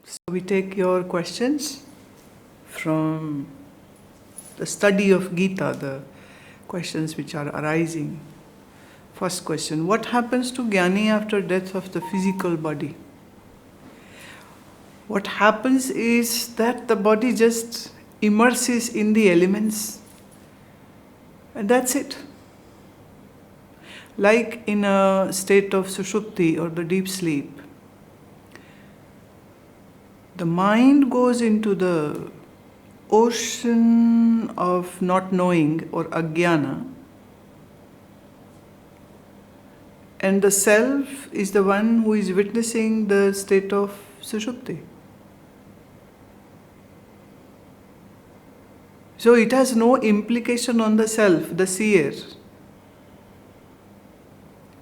So we take your questions from the study of Gita, the questions which are arising. First question, what happens to Gyani after death of the physical body? What happens is that the body just immerses in the elements, and that's it. Like in a state of sushupti or the deep sleep, the mind goes into the ocean of not knowing or ajnana, and the self is the one who is witnessing the state of sushupti. So it has no implication on the self, the seer.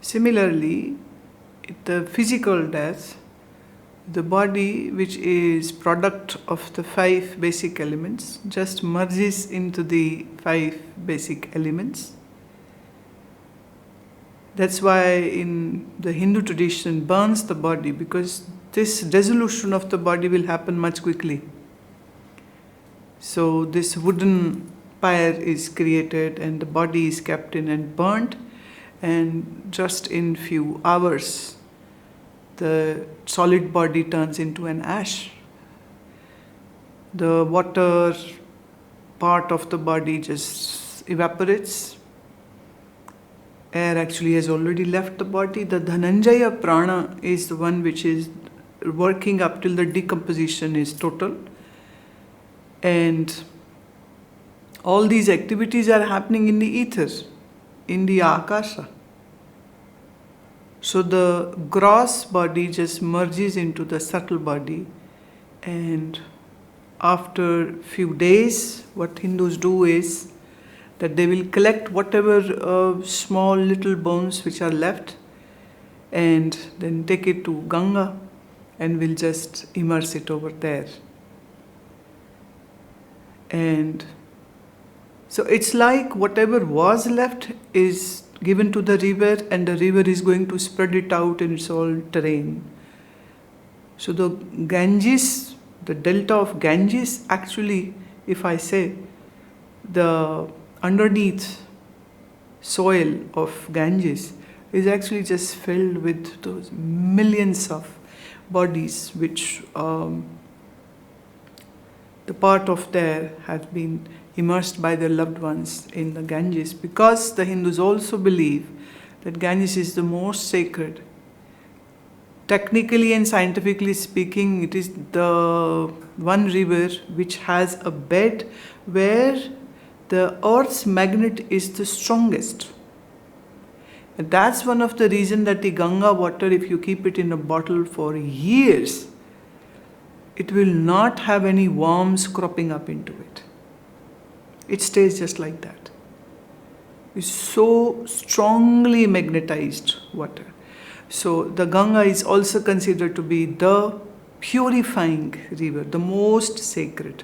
Similarly, the physical death, the body, which is product of the 5 basic elements, just merges into the 5 basic elements. That's why in the Hindu tradition burns the body, because this dissolution of the body will happen much quickly. So this wooden pyre is created and the body is kept in and burnt, and just in few hours the solid body turns into an ash. The water part of the body just evaporates. Air actually has already left the body. The Dhananjaya prana is the one which is working up till the decomposition is total. And all these activities are happening in the ether, in the akasha. So the gross body just merges into the subtle body, and after few days, what Hindus do is that they will collect whatever small little bones which are left and then take it to Ganga and will just immerse it over there. And so it's like whatever was left is given to the river, and the river is going to spread it out in its all terrain. So the Ganges, the delta of Ganges, actually, if I say, the underneath soil of Ganges is actually just filled with those millions of bodies which the part of there has been immersed by their loved ones in the Ganges, because the Hindus also believe that Ganges is the most sacred. Technically and scientifically speaking, it is the one river which has a bed where the earth's magnet is the strongest. And that's one of the reasons that the Ganga water, if you keep it in a bottle for years, it will not have any worms cropping up into it. It stays just like that. It's so strongly magnetized water. So the Ganga is also considered to be the purifying river, the most sacred.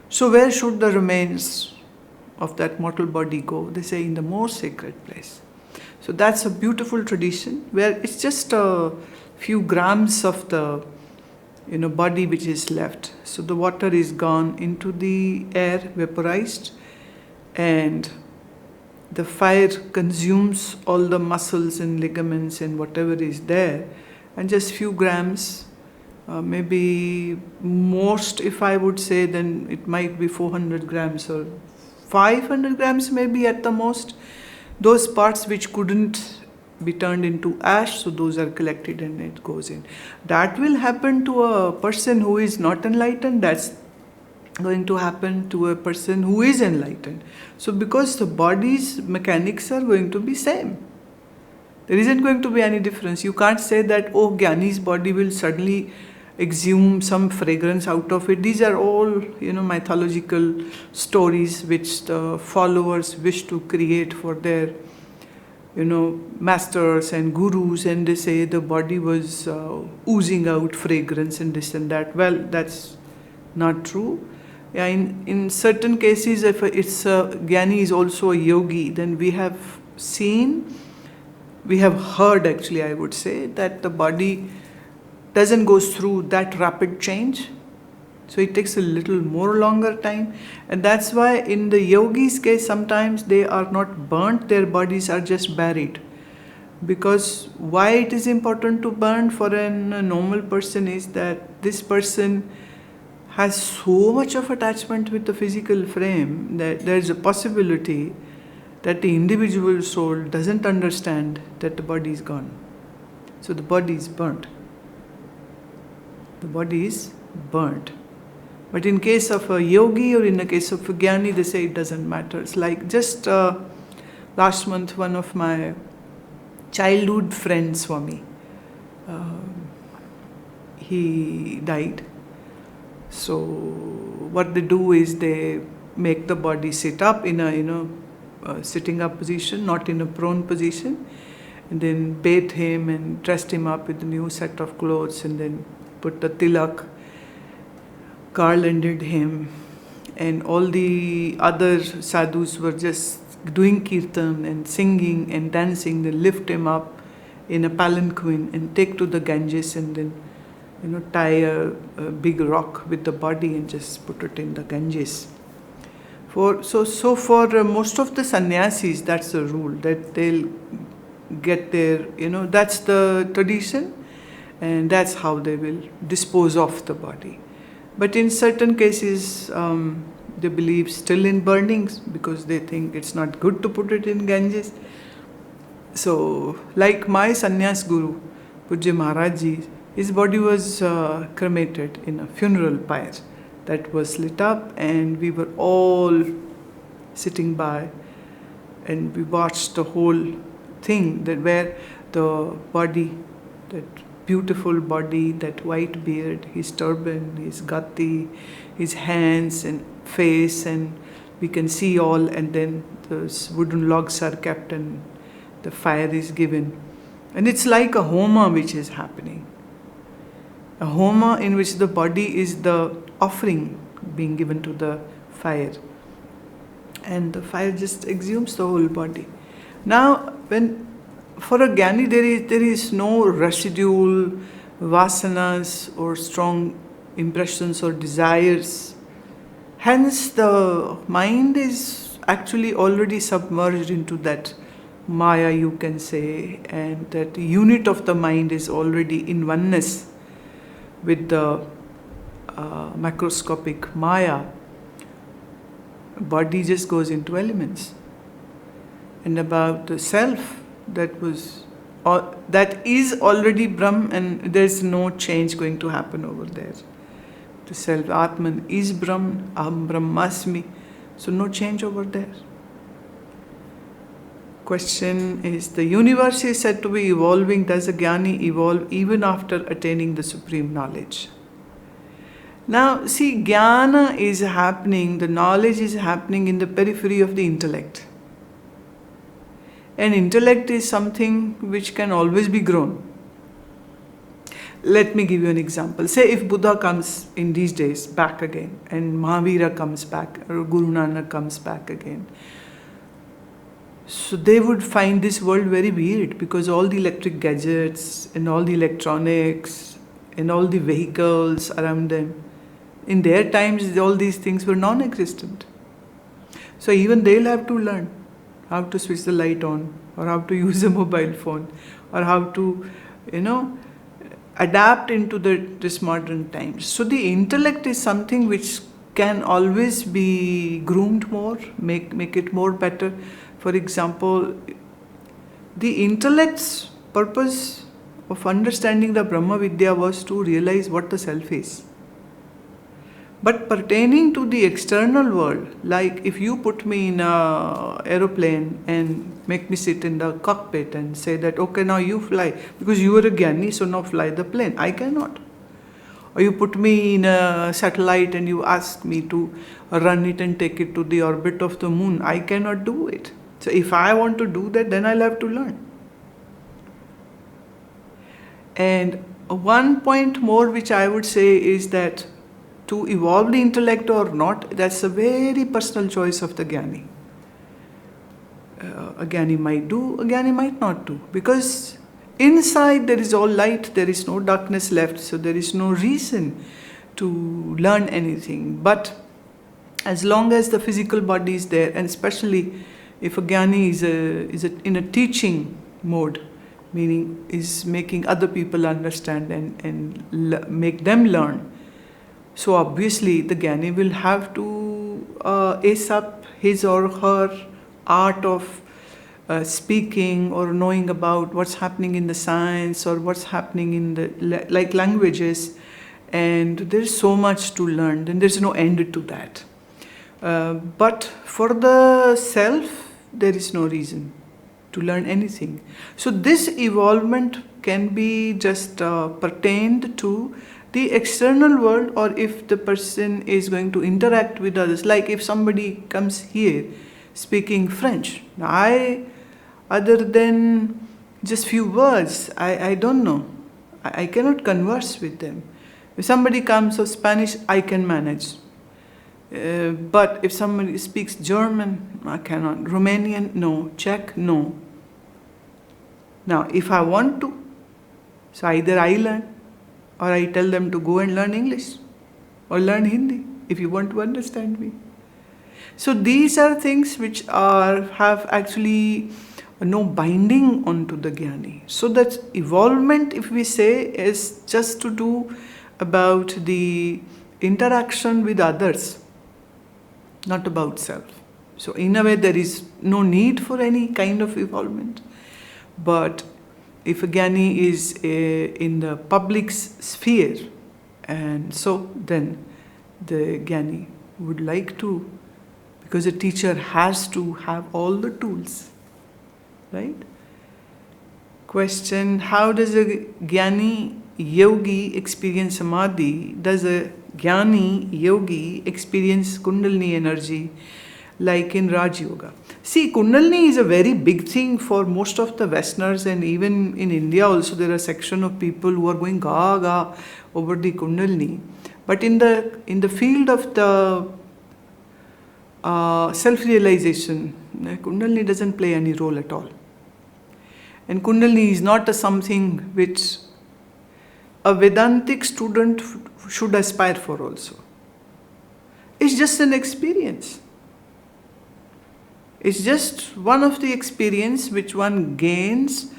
So where should the remains of that mortal body go? They say in the most sacred place. So that's a beautiful tradition where it's just a few grams of the body which is left. So the water is gone into the air, vaporized, and the fire consumes all the muscles and ligaments and whatever is there, and just few grams, maybe most, if I would say, then it might be 400 grams or 500 grams maybe at the most. Those parts which couldn't be turned into ash, so those are collected and it goes in. That will happen to a person who is not enlightened. That's going to happen to a person who is enlightened. So because the body's mechanics are going to be same, there isn't going to be any difference. You can't say that, oh, Gyani's body will suddenly exhume some fragrance out of it. These are all, mythological stories which the followers wish to create for their masters and gurus, and they say the body was oozing out fragrance and this and that. Well, that's not true. Yeah, in certain cases, if it's Gyani is also a yogi, then we have heard actually, I would say, that the body doesn't go through that rapid change. So it takes a little more longer time. And that's why in the yogis' case, sometimes they are not burnt, their bodies are just buried. Because why it is important to burn for a normal person is that this person has so much of attachment with the physical frame that there is a possibility that the individual soul doesn't understand that the body is gone. So the body is burnt. The body is burnt. But in case of a yogi or in the case of a Gyani, they say it doesn't matter. It's like just last month, one of my childhood friends, Swami, he died. So what they do is they make the body sit up in a sitting up position, not in a prone position, and then bathe him and dressed him up with a new set of clothes, and then put the tilak, garlanded him, and all the other sadhus were just doing kirtan and singing and dancing. They lift him up in a palanquin and take to the Ganges, and then tie a big rock with the body and just put it in the Ganges. For most of the sannyasis, that's the rule, that they'll get their, that's the tradition, and that's how they will dispose of the body. But in certain cases, they believe still in burnings because they think it's not good to put it in Ganges. So, like my sannyas guru, Pujya Maharaj Ji, his body was cremated in a funeral pyre that was lit up, and we were all sitting by, and we watched the whole thing, that where the body, that beautiful body, that white beard, his turban, his gati, his hands and face, and we can see all, and then those wooden logs are kept and the fire is given. And it's like a homa which is happening. A homa in which the body is the offering being given to the fire. And the fire just exhumes the whole body. Now, for a Gyani, there is no residual vasanas or strong impressions or desires. Hence, the mind is actually already submerged into that Maya, you can say, and that unit of the mind is already in oneness with the macroscopic Maya. Body just goes into elements. And about the self, that is already Brahm, and there's no change going to happen over there. The self, Atman, is Brahm, Aham Brahmasmi, so no change over there. Question is, the universe is said to be evolving. Does a Gyani evolve even after attaining the supreme knowledge? Now, see, Jnana is happening, the knowledge is happening in the periphery of the intellect. And intellect is something which can always be grown. Let me give you an example. Say if Buddha comes in these days back again, and Mahavira comes back, or Guru Nanak comes back again. So they would find this world very weird, because all the electric gadgets and all the electronics and all the vehicles around them, in their times all these things were non-existent. So even they'll have to learn how to switch the light on, or how to use a mobile phone, or how to, adapt into this modern times. So the intellect is something which can always be groomed more, make it more better. For example, the intellect's purpose of understanding the Brahma Vidya was to realize what the self is. But pertaining to the external world, like if you put me in an aeroplane and make me sit in the cockpit and say that, okay, now you fly, because you are a Gyani, so now fly the plane. I cannot. Or you put me in a satellite and you ask me to run it and take it to the orbit of the moon. I cannot do it. So if I want to do that, then I'll have to learn. And one point more which I would say is that to evolve the intellect or not, that's a very personal choice of the Gyani. A Gyani might do, a Gyani might not do. Because Inside there is all light, there is no darkness left, so there is no reason to learn anything. But as long as the physical body is there, and especially if a Gyani is in a teaching mode, meaning is making other people understand and make them learn, so obviously the Gyani will have to ace up his or her art of speaking or knowing about what's happening in the science or what's happening in the like languages, and there's so much to learn, then there's no end to that. But for the self, there is no reason to learn anything. So this evolvement can be just pertained to the external world, or if the person is going to interact with others. Like if somebody comes here speaking French, other than just few words, I don't know. I cannot converse with them. If somebody comes of Spanish, I can manage. But if somebody speaks German, I cannot. Romanian, no. Czech, no. Now, if I want to, so either I learn or I tell them to go and learn English or learn Hindi if you want to understand me. So these are things which have actually no binding onto the Gyani. So that evolvement, if we say, is just to do about the interaction with others, not about self. So in a way there is no need for any kind of evolvement. But if a Gyani is in the public sphere, and so then the Gyani would like to, because a teacher has to have all the tools, right? Question: how does a Gyani yogi experience samadhi? Does a Gyani yogi experience Kundalini energy like in Raj Yoga? See, Kundalini is a very big thing for most of the Westerners, and even in India also there are a section of people who are going gaga over the Kundalini. But in the field of the self-realization, Kundalini doesn't play any role at all. And Kundalini is not something which a Vedantic student should aspire for also. It's just an experience. It's just one of the experience which one gains,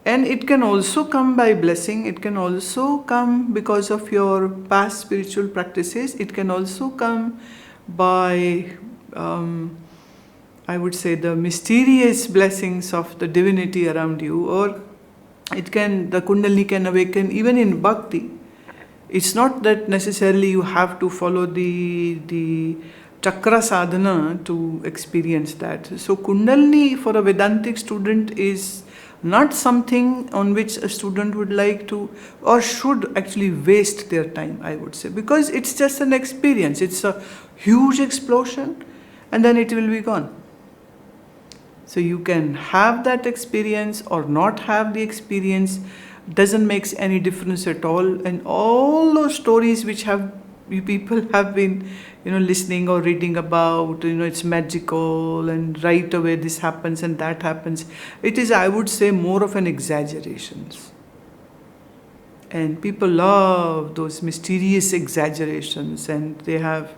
and it can also come by blessing, it can also come because of your past spiritual practices, it can also come by, I would say, the mysterious blessings of the divinity around you, or the Kundalini can awaken even in bhakti. It's not that necessarily you have to follow the chakra sadhana to experience that. So Kundalini for a Vedantic student is not something on which a student would like to or should actually waste their time, I would say, because it's just an experience. It's a huge explosion and then it will be gone. So you can have that experience or not have the experience, doesn't make any difference at all. And all those stories which people have been listening or reading about, it's magical and right away this happens and that happens, it is, I would say, more of an exaggeration. And people love those mysterious exaggerations, and they have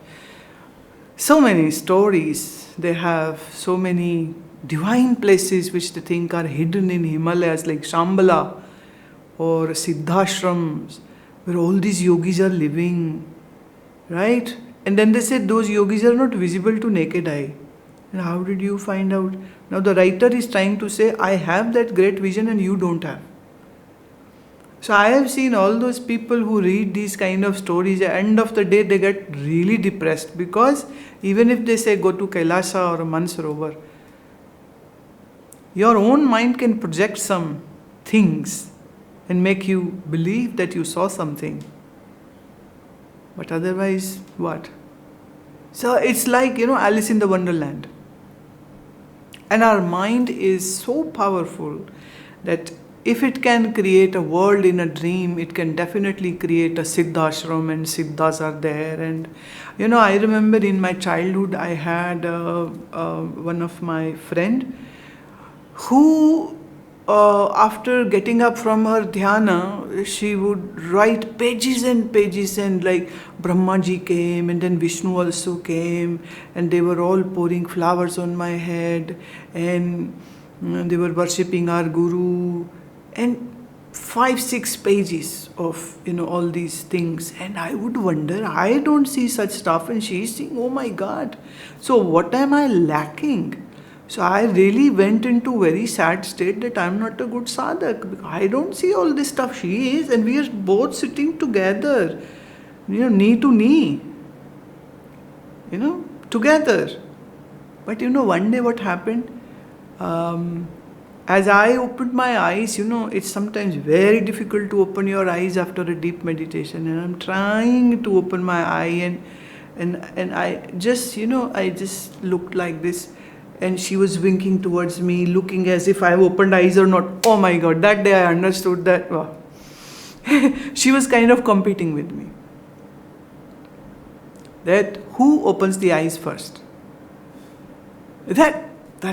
so many stories, they have so many divine places which they think are hidden in Himalayas, like Shambhala or Siddhashrams, where all these yogis are living, right? And then they said those yogis are not visible to naked eye. And how did you find out? Now the writer is trying to say, I have that great vision and you don't have. So I have seen all those people who read these kind of stories, at the end of the day they get really depressed, because even if they say go to Kailasa or Mansarovar, your own mind can project some things and make you believe that you saw something. But otherwise, what? So it's like, Alice in the Wonderland. And our mind is so powerful that if it can create a world in a dream, it can definitely create a Siddhashram, and Siddhas are there. And, I remember in my childhood, I had one of my friend who after getting up from her dhyana, she would write pages and pages, and like Brahmaji came, and then Vishnu also came, and they were all pouring flowers on my head, and they were worshipping our Guru, and 5-6 pages of all these things. And I would wonder, I don't see such stuff, and she's saying, oh my God, so what am I lacking? So I really went into very sad state that I'm not a good sadhak, because I don't see all this stuff she is, and we are both sitting together, knee to knee, together. But one day what happened, as I opened my eyes, it's sometimes very difficult to open your eyes after a deep meditation, and I'm trying to open my eye, and I just, I just looked like this, and she was winking towards me, looking as if I have opened eyes or not. Oh my God, that day I understood that, wow. She was kind of competing with me. That who opens the eyes first? That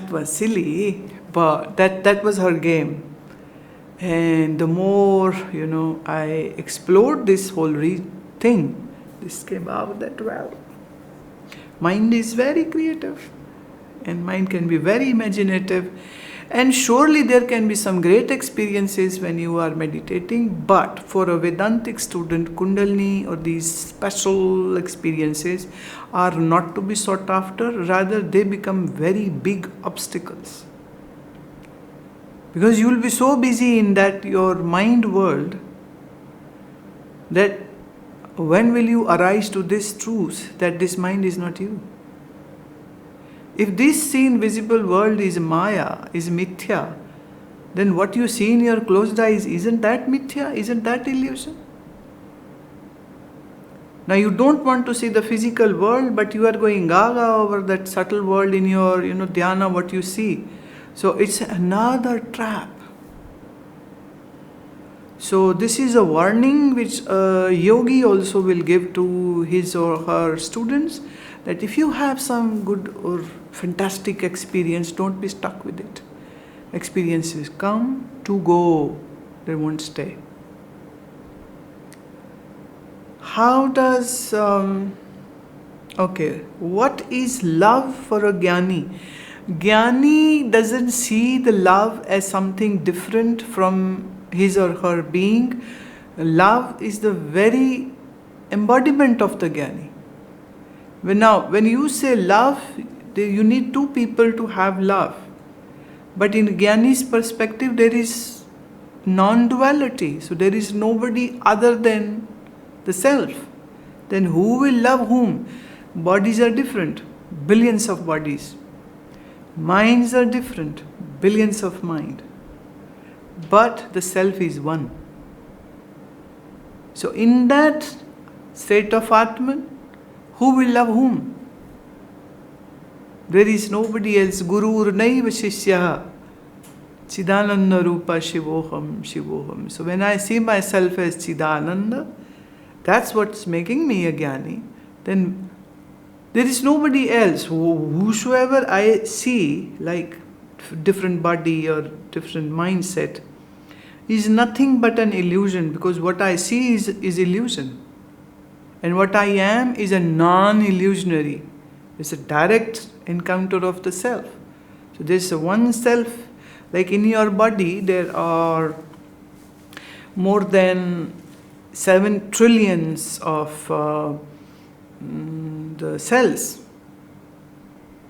was silly, but that was her game. And the more, I explored this whole thing, this came out that, well, mind is very creative. And mind can be very imaginative. And surely there can be some great experiences when you are meditating. But for a Vedantic student, Kundalini or these special experiences are not to be sought after. Rather, they become very big obstacles. Because you will be so busy in that your mind world that when will you arise to this truth that this mind is not you? If this seen visible world is Maya, is mithya, then what you see in your closed eyes, isn't that mithya? Isn't that illusion? Now you don't want to see the physical world, but you are going gaga over that subtle world in your, dhyana, what you see. So it's another trap. So this is a warning which a yogi also will give to his or her students, that if you have some good or fantastic experience, don't be stuck with it. Experiences come to go, they won't stay. How does, what is love for a Gyani? Gyani doesn't see the love as something different from his or her being. Love is the very embodiment of the Gyani. When you say love, you need two people to have love. But in Gyani's perspective, there is non-duality. So there is nobody other than the self. Then who will love whom? Bodies are different, billions of bodies. Minds are different, billions of mind. But the self is one. So in that state of Atman, who will love whom? There is nobody else. Guru naiva shishya Chidananda Rupa Shivoham Shivoham. So when I see myself as Chidananda, that's what's making me a Gyani. Then there is nobody else. Whosoever I see, like different body or different mindset, is nothing but an illusion, because what I see is illusion. And what I am is a non-illusionary. It's a direct encounter of the self. So there's a one self. Like in your body, there are more than 7 trillions of the cells.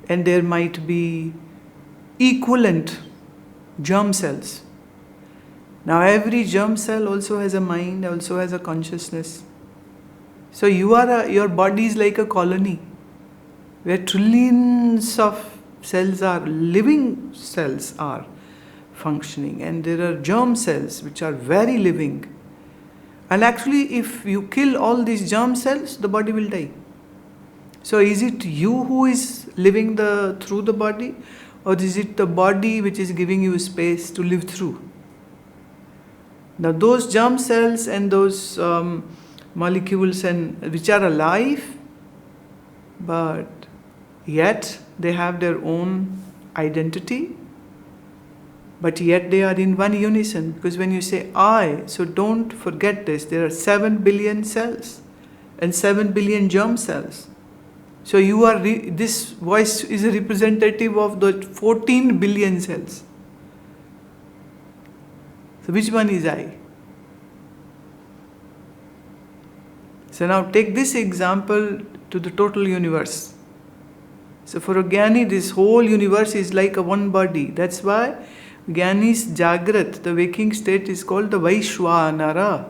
And there might be equivalent germ cells. Now every germ cell also has a mind, also has a consciousness. So your body is like a colony where trillions of cells are, living cells are functioning, and there are germ cells which are very living. And actually, if you kill all these germ cells, the body will die. So is it you who is living through the body, or is it the body which is giving you space to live through? Now those germ cells and those molecules which are alive, but yet they have their own identity. But yet they are in one unison, because when you say I, so don't forget this, there are 7 billion cells and 7 billion germ cells. So you are this voice is a representative of the 14 billion cells. So which one is I? So now take this example to the total universe. So for a Gyani, this whole universe is like a one body. That's why Gyani's Jagrat, the waking state, is called the Vaishwanara.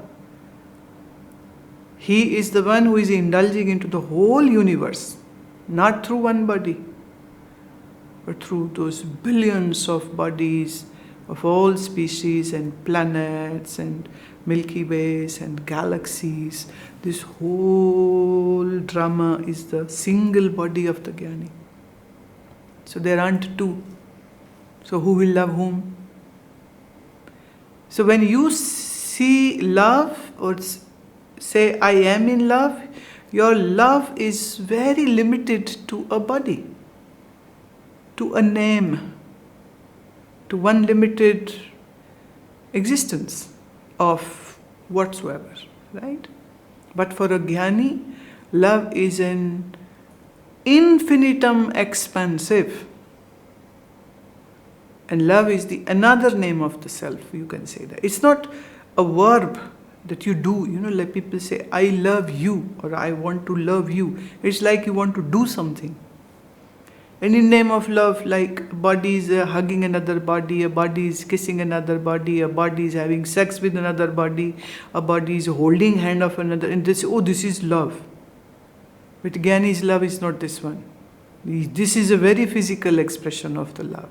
He is the one who is indulging into the whole universe, not through one body, but through those billions of bodies of all species and planets and Milky Ways and galaxies. This whole drama is the single body of the Gyani. So there aren't two. So who will love whom? So when you see love or say I am in love, your love is very limited to a body, to a name, to one limited existence of whatsoever, right? But for a Gyani, love is an infinitum expansive. And love is the another name of the self, you can say that. It's not a verb that you do, like people say, I love you or I want to love you. It's like you want to do something. And in name of love, like a body is hugging another body, a body is kissing another body, a body is having sex with another body, a body is holding hand of another, and they say, oh, this is love. But Gyani's love is not this one. This is a very physical expression of the love.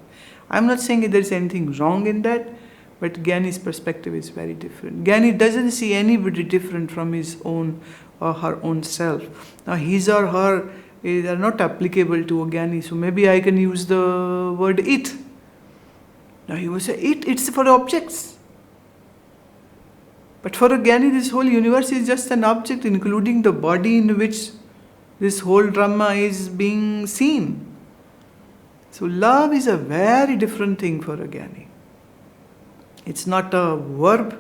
I'm not saying there's anything wrong in that, but Gyani's perspective is very different. Gyani doesn't see anybody different from his own or her own self. Now his or her are not applicable to a Gyani, so maybe I can use the word it. Now he will say it's for objects. But for a Gyani, this whole universe is just an object, including the body in which this whole drama is being seen. So love is a very different thing for a Gyani. It's not a verb,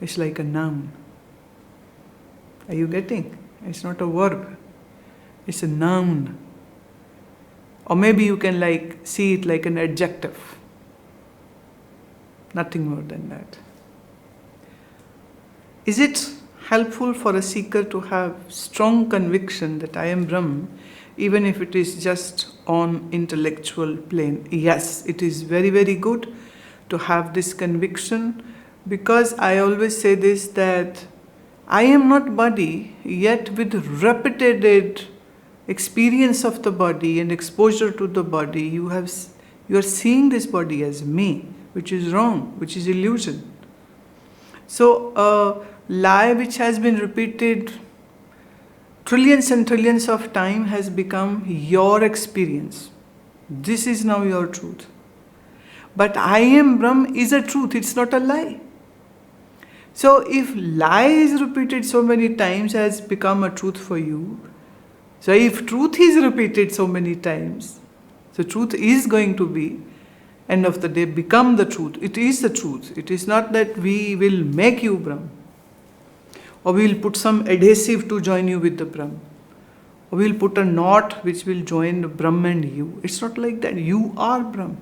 it's like a noun. Are you getting? It's not a verb, it's a noun. Or maybe you can see it like an adjective. Nothing more than that. Is it helpful for a seeker to have strong conviction that I am Brahm, even if it is just on intellectual plane? Yes, it is very, very good to have this conviction, because I always say this, that I am not body, yet with repeated experience of the body and exposure to the body, you are seeing this body as me, which is wrong, which is illusion. So a lie which has been repeated trillions and trillions of time has become your experience. This is now your truth. But I am Brahm is a truth, it's not a lie. So if lie is repeated so many times has become a truth for you, so if truth is repeated so many times, so truth is going to be, end of the day, become the truth. It is the truth. It is not that we will make you Brahm, or we will put some adhesive to join you with the Brahm, or we will put a knot which will join Brahm and you. It's not like that. You are Brahm.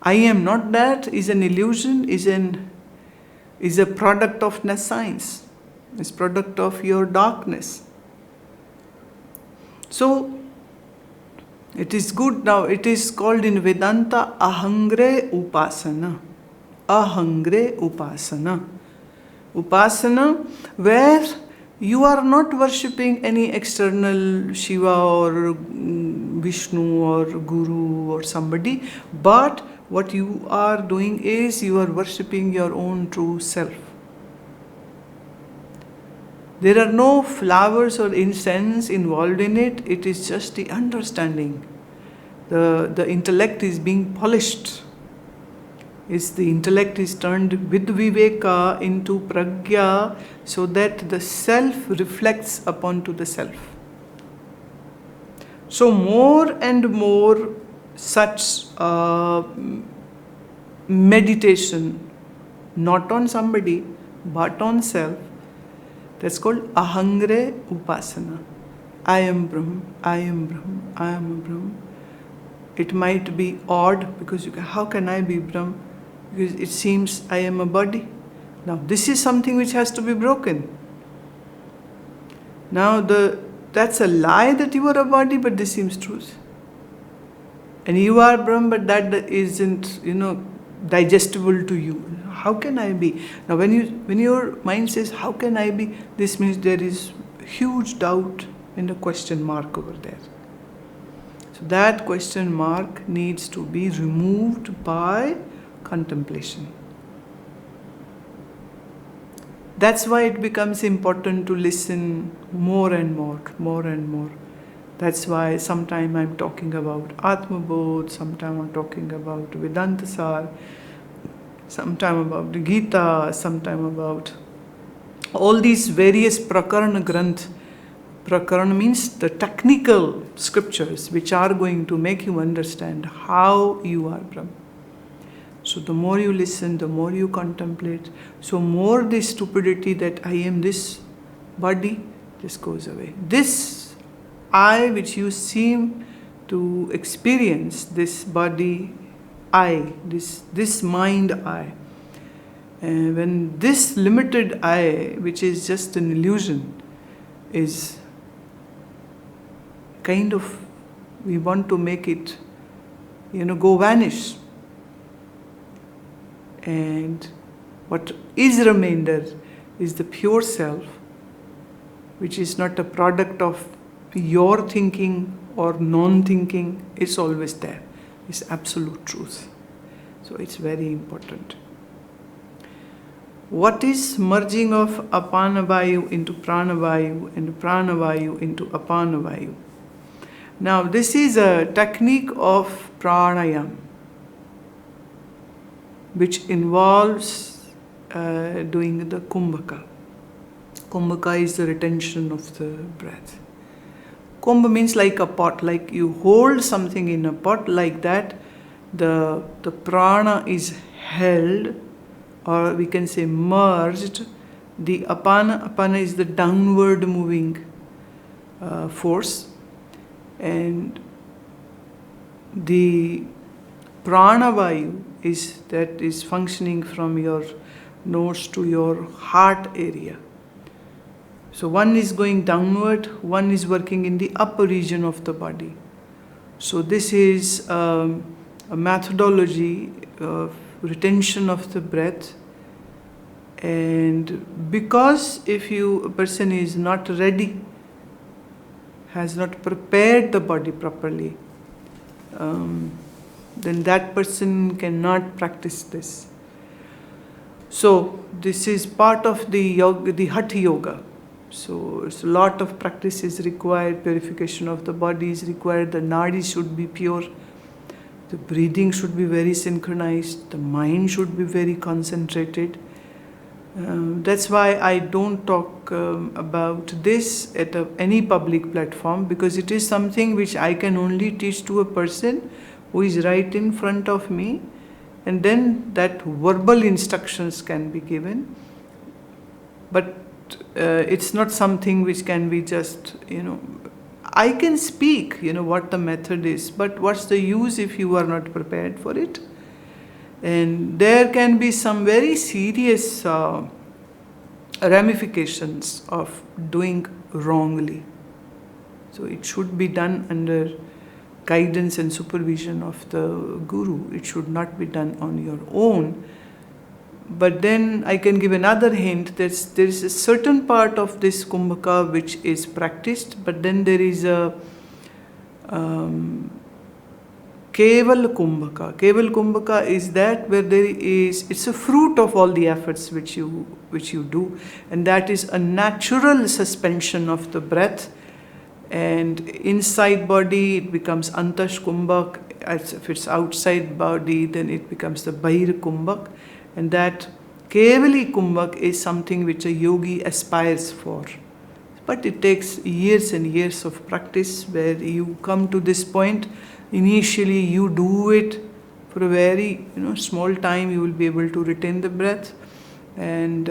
I am not that is an illusion, is a product of nescience, is product of your darkness. So it is good now. It is called in Vedanta ahangre upasana. Ahangre upasana. Upasana, where you are not worshipping any external Shiva or Vishnu or Guru or somebody, but what you are doing is you are worshipping your own true self. There are no flowers or incense involved in it. It is just the understanding. The intellect is being polished. The intellect is turned with viveka into pragya, so that the self reflects upon to the self. So more and more such meditation, not on somebody, but on self. That's called Ahangre Upasana. I am Brahm, I am Brahm, I am a Brahm. It might be odd because how can I be Brahm? Because it seems I am a body. Now this is something which has to be broken. Now that's a lie that you are a body, but this seems truth. And you are Brahm, but that isn't, digestible to you. How can I be? Now when your mind says, how can I be? This means there is huge doubt and a question mark over there. So that question mark needs to be removed by contemplation. That's why it becomes important to listen more and more, more and more. That's why sometime I'm talking about Atmabodh, sometime I'm talking about Vedanta Sar, sometime about the Gita, sometime about all these various Prakarana Granth. Prakarana means the technical scriptures which are going to make you understand how you are Brahma. So the more you listen, the more you contemplate, so more this stupidity that I am this body just goes away. This I which you seem to experience, this body I, this mind I, when this limited I, which is just an illusion, is kind of, we want to make it, go vanish. And what is remainder is the pure self, which is not a product of your thinking or non-thinking. It's always there. It's absolute truth. So it's very important. What is merging of Apanavayu into Pranavayu and Pranavayu into Apanavayu? Now this is a technique of pranayam, which involves doing the kumbhaka. Kumbhaka is the retention of the breath. Kumbh means like a pot, like you hold something in a pot, like that the prana is held, or we can say merged. The apana is the downward moving force, and the pranavayu is functioning from your nose to your heart area. So one is going downward, one is working in the upper region of the body. So this is a methodology of retention of the breath. And because if a person is not ready, has not prepared the body properly, then that person cannot practice this. So this is part of the yoga, the Hatha Yoga. So it's a lot of practice is required, purification of the body is required, the nadi should be pure, the breathing should be very synchronized, the mind should be very concentrated. That's why I don't talk about this at any public platform, because it is something which I can only teach to a person who is right in front of me, and then that verbal instructions can be given. But it's not something which can be just, I can speak, what the method is, but what's the use if you are not prepared for it? And there can be some very serious ramifications of doing wrongly. So it should be done under guidance and supervision of the guru. It should not be done on your own. But then I can give another hint that there is a certain part of this kumbhaka which is practiced, but then there is a keval kumbhaka. Keval kumbhaka is that where it's a fruit of all the efforts which you do, and that is a natural suspension of the breath. And inside body it becomes antash kumbhak. If it's outside body, then it becomes the bahir kumbhak. And that kevali kumbhak is something which a yogi aspires for. But it takes years and years of practice where you come to this point. Initially you do it For a very small time you will be able to retain the breath, and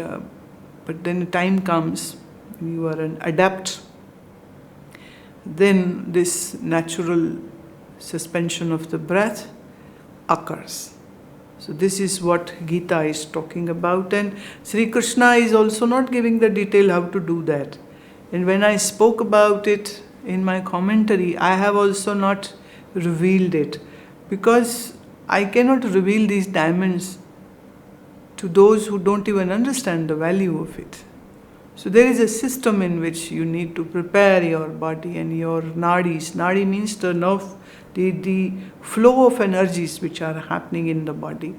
but then a time comes when you are an adept, then this natural suspension of the breath occurs. So this is what Gita is talking about, and Sri Krishna is also not giving the detail how to do that. And when I spoke about it in my commentary, I have also not revealed it, because I cannot reveal these diamonds to those who don't even understand the value of it. So there is a system in which you need to prepare your body and your nadis. Nadi means the nerve, the flow of energies which are happening in the body.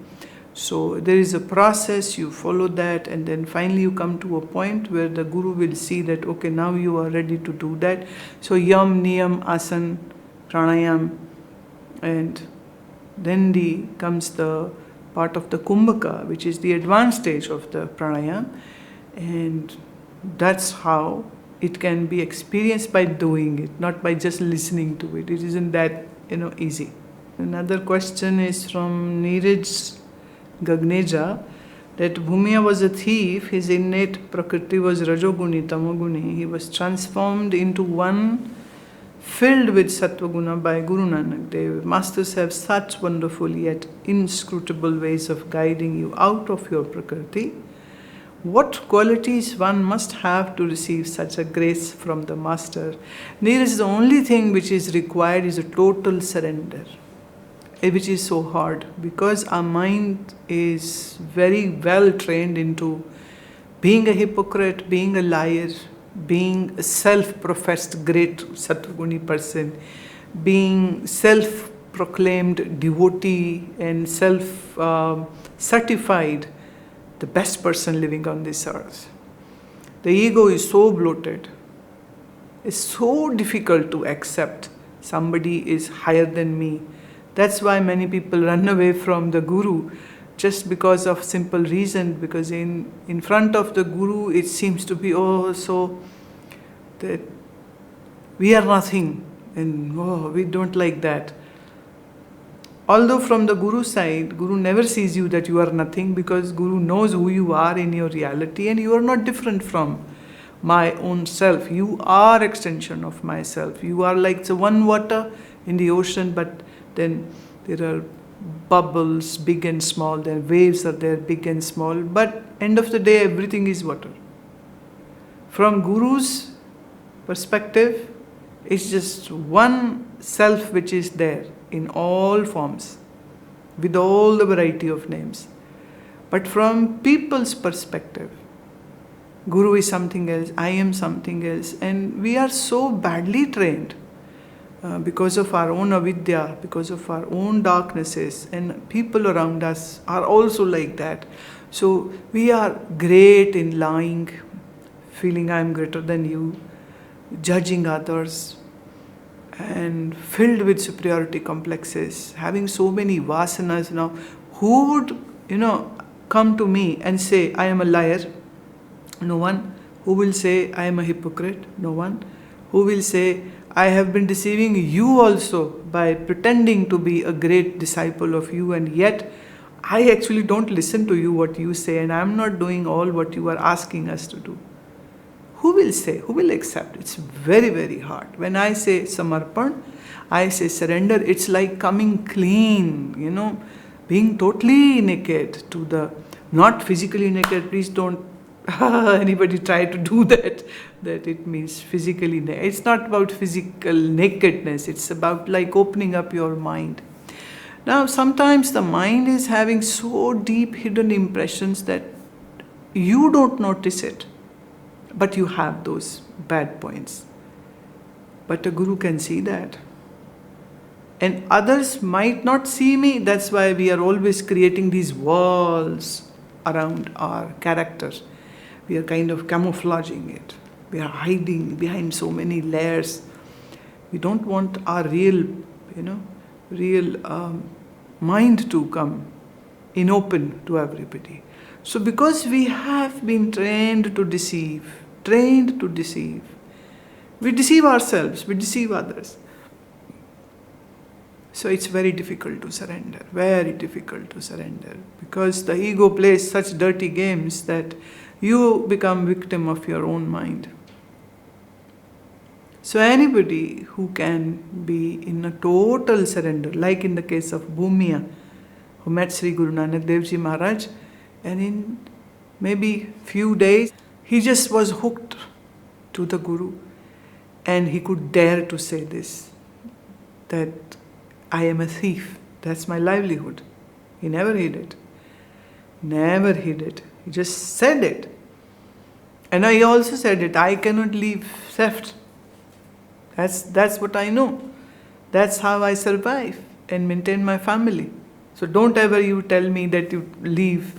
So there is a process, you follow that, and then finally you come to a point where the Guru will see that, okay, now you are ready to do that. So yam, niyam, asan, pranayam, and then comes the part of the kumbhaka, which is the advanced stage of the pranayam, and that's how it can be experienced by doing it, not by just listening to it. It isn't that easy. Another question is from Neeraj Gagneja, that Bhumya was a thief, his innate prakriti was rajoguni, tamoguni. He was transformed into one filled with Sattva-guna by Guru Nanak Dev. Masters have such wonderful yet inscrutable ways of guiding you out of your prakriti. What qualities one must have to receive such a grace from the Master? Neeraj, the only thing which is required is a total surrender, which is so hard, because our mind is very well trained into being a hypocrite, being a liar, being a self-professed great Sattva-guni person, being self-proclaimed devotee and self-certified the best person living on this earth. The ego is so bloated. It's so difficult to accept somebody is higher than me. That's why many people run away from the Guru, just because of simple reason, because in front of the Guru it seems to be, so that we are nothing, and we don't like that. Although from the Guru side, Guru never sees you that you are nothing, because Guru knows who you are in your reality, and you are not different from my own self. You are extension of myself. You are like the one water in the ocean, but then there are bubbles, big and small, there waves are there, big and small, but end of the day everything is water. From Guru's perspective, it's just one self which is there in all forms, with all the variety of names. But from people's perspective, Guru is something else, I am something else, and we are so badly trained because of our own avidya, because of our own darknesses, and people around us are also like that. So we are great in lying, feeling I am greater than you, judging others, and filled with superiority complexes, having so many vasanas. Now, who would, come to me and say, I am a liar? No one. Who will say, I am a hypocrite? No one. Who will say, I have been deceiving you also by pretending to be a great disciple of you, and yet I actually don't listen to you what you say, and I am not doing all what you are asking us to do. Who will say? Who will accept? It's very, very hard. When I say samarpan, I say surrender, it's like coming clean, being totally naked to the, not physically naked, please don't anybody try to do that it means physically naked. It's not about physical nakedness, it's about like opening up your mind. Now sometimes the mind is having so deep hidden impressions that you don't notice it, but you have those bad points. But a Guru can see that. And others might not see me, that's why we are always creating these walls around our characters. We are kind of camouflaging it. We are hiding behind so many layers. We don't want our real mind to come in open to everybody. So because we have been trained to deceive, we deceive ourselves, we deceive others. So it's very difficult to surrender, very difficult to surrender, because the ego plays such dirty games that you become victim of your own mind. So anybody who can be in a total surrender, like in the case of Bhumia, who met Sri Guru Nanak Dev Ji Maharaj, and in maybe few days, he just was hooked to the Guru, and he could dare to say this, that I am a thief, that's my livelihood. He never hid it. Never hid it. He just said it. And I also said it, I cannot leave theft. That's what I know. That's how I survive and maintain my family. So don't ever you tell me that you leave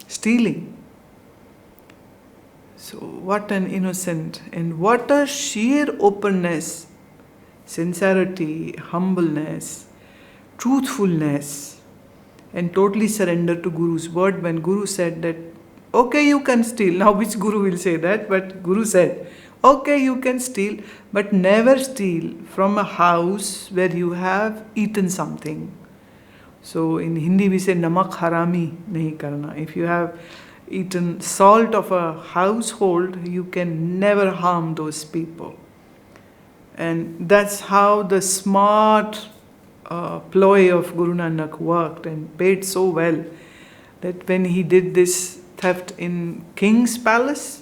stealing. So what an innocent and what a sheer openness, sincerity, humbleness, truthfulness, and totally surrender to Guru's word. When Guru said that, okay, you can steal. Now which Guru will say that? But Guru said, okay, you can steal, but never steal from a house where you have eaten something. So in Hindi we say, namak harami nahi karna. If you have eaten salt of a household, you can never harm those people. And that's how the smart ploy of Guru Nanak worked and paid so well, that when he did this theft in king's palace,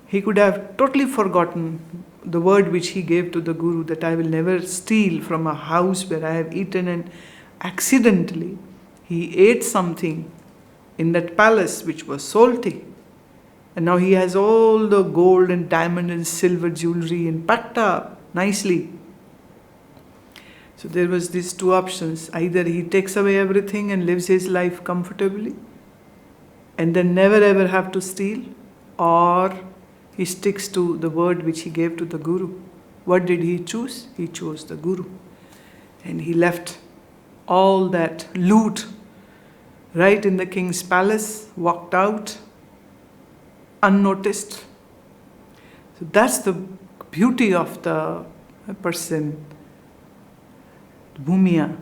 he could have totally forgotten the word which he gave to the Guru, that I will never steal from a house where I have eaten, and accidentally he ate something in that palace which was salty. And now he has all the gold and diamond and silver jewelry and packed up nicely. So there was these two options. Either he takes away everything and lives his life comfortably and then never ever have to steal, or he sticks to the word which he gave to the Guru. What did he choose? He chose the Guru. And he left all that loot right in the king's palace, walked out unnoticed. So that's the beauty of the person, Bhumia.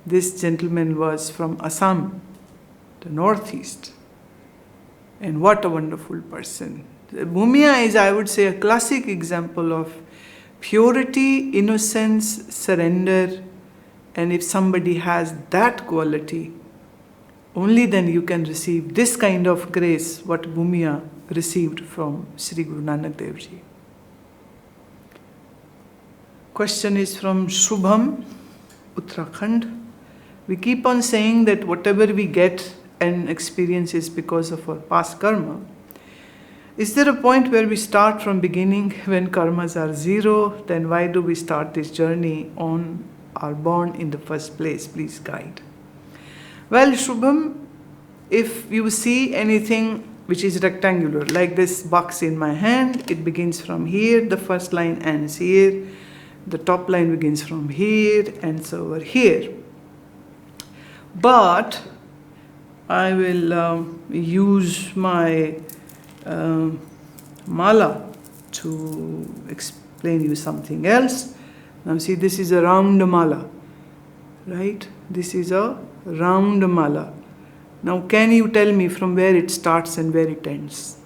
This gentleman was from Assam, the northeast. And what a wonderful person. Bhumia is, I would say, a classic example of purity, innocence, surrender. And if somebody has that quality, only then you can receive this kind of grace, what Bhumia received from Sri Guru Nanak Dev Ji. Question is from Shubham, Uttarakhand. We keep on saying that whatever we get and experience is because of our past karma. Is there a point where we start from beginning when karmas are zero? Then why do we start this journey on our born in the first place? Please guide. Well, Shubham, if you see anything which is rectangular, like this box in my hand, it begins from here, the first line ends here, the top line begins from here, and so over here. But I will use my mala to explain you something else. Now see, this is a round mala, right? This is a round mala. Now can you tell me from where it starts and where it ends?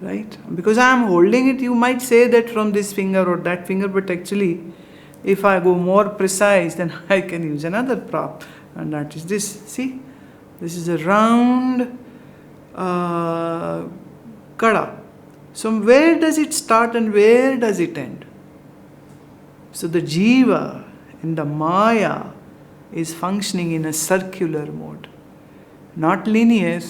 Right? Because I am holding it, you might say that from this finger or that finger, but actually if I go more precise, then I can use another prop, and that is this. See? This is a round kada. So where does it start and where does it end? So the jiva and the maya is functioning in a circular mode. Not linear,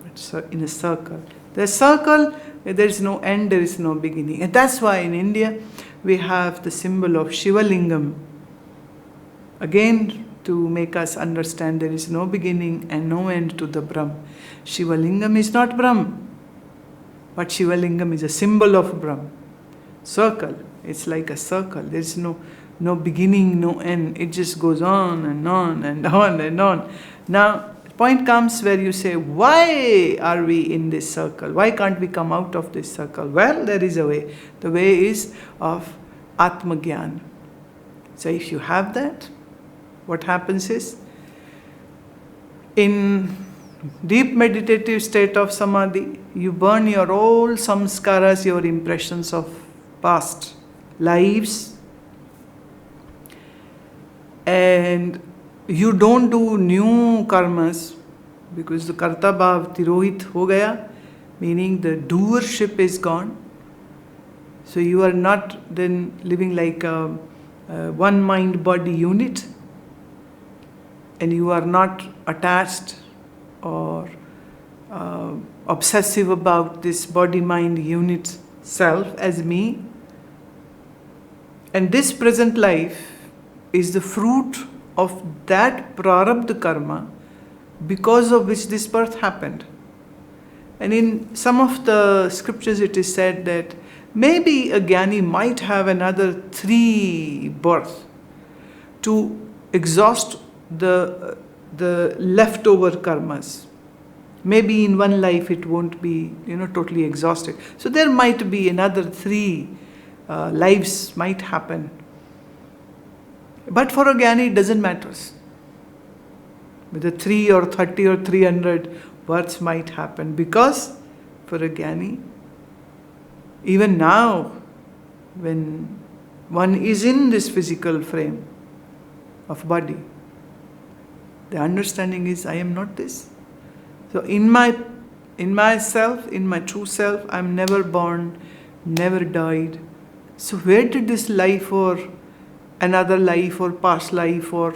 but in a circle. The circle, there is no end, there is no beginning. And that's why in India we have the symbol of Shiva Lingam. Again, to make us understand there is no beginning and no end to the Brahm. Shiva Lingam is not Brahm, but Shiva Lingam is a symbol of Brahm. Circle, it's like a circle. There is no beginning, no end. It just goes on and on and on and on. Now, the point comes where you say, why are we in this circle? Why can't we come out of this circle? Well, there is a way. The way is of Atma Gyan. So if you have that, what happens is, in deep meditative state of samadhi, you burn your old samskaras, your impressions of past lives, and you don't do new karmas because the karta bhav tirohit ho gaya, meaning the doership is gone. So you are not then living like a one mind body unit, and you are not attached or obsessive about this body mind unit self as me. And this present life is the fruit of that prarabdha karma because of which this birth happened. And in some of the scriptures it is said that maybe a Gyani might have another 3 births to exhaust the leftover karmas. Maybe in one life it won't be, totally exhausted. So there might be another 3 lives might happen. But for a Gyani it doesn't matter. Whether 3 or 30 or 300 births might happen, because for a Gyani, even now, when one is in this physical frame of body, the understanding is, I am not this. So in myself, in my true self, I am never born, never died. So where did this life or another life or past life or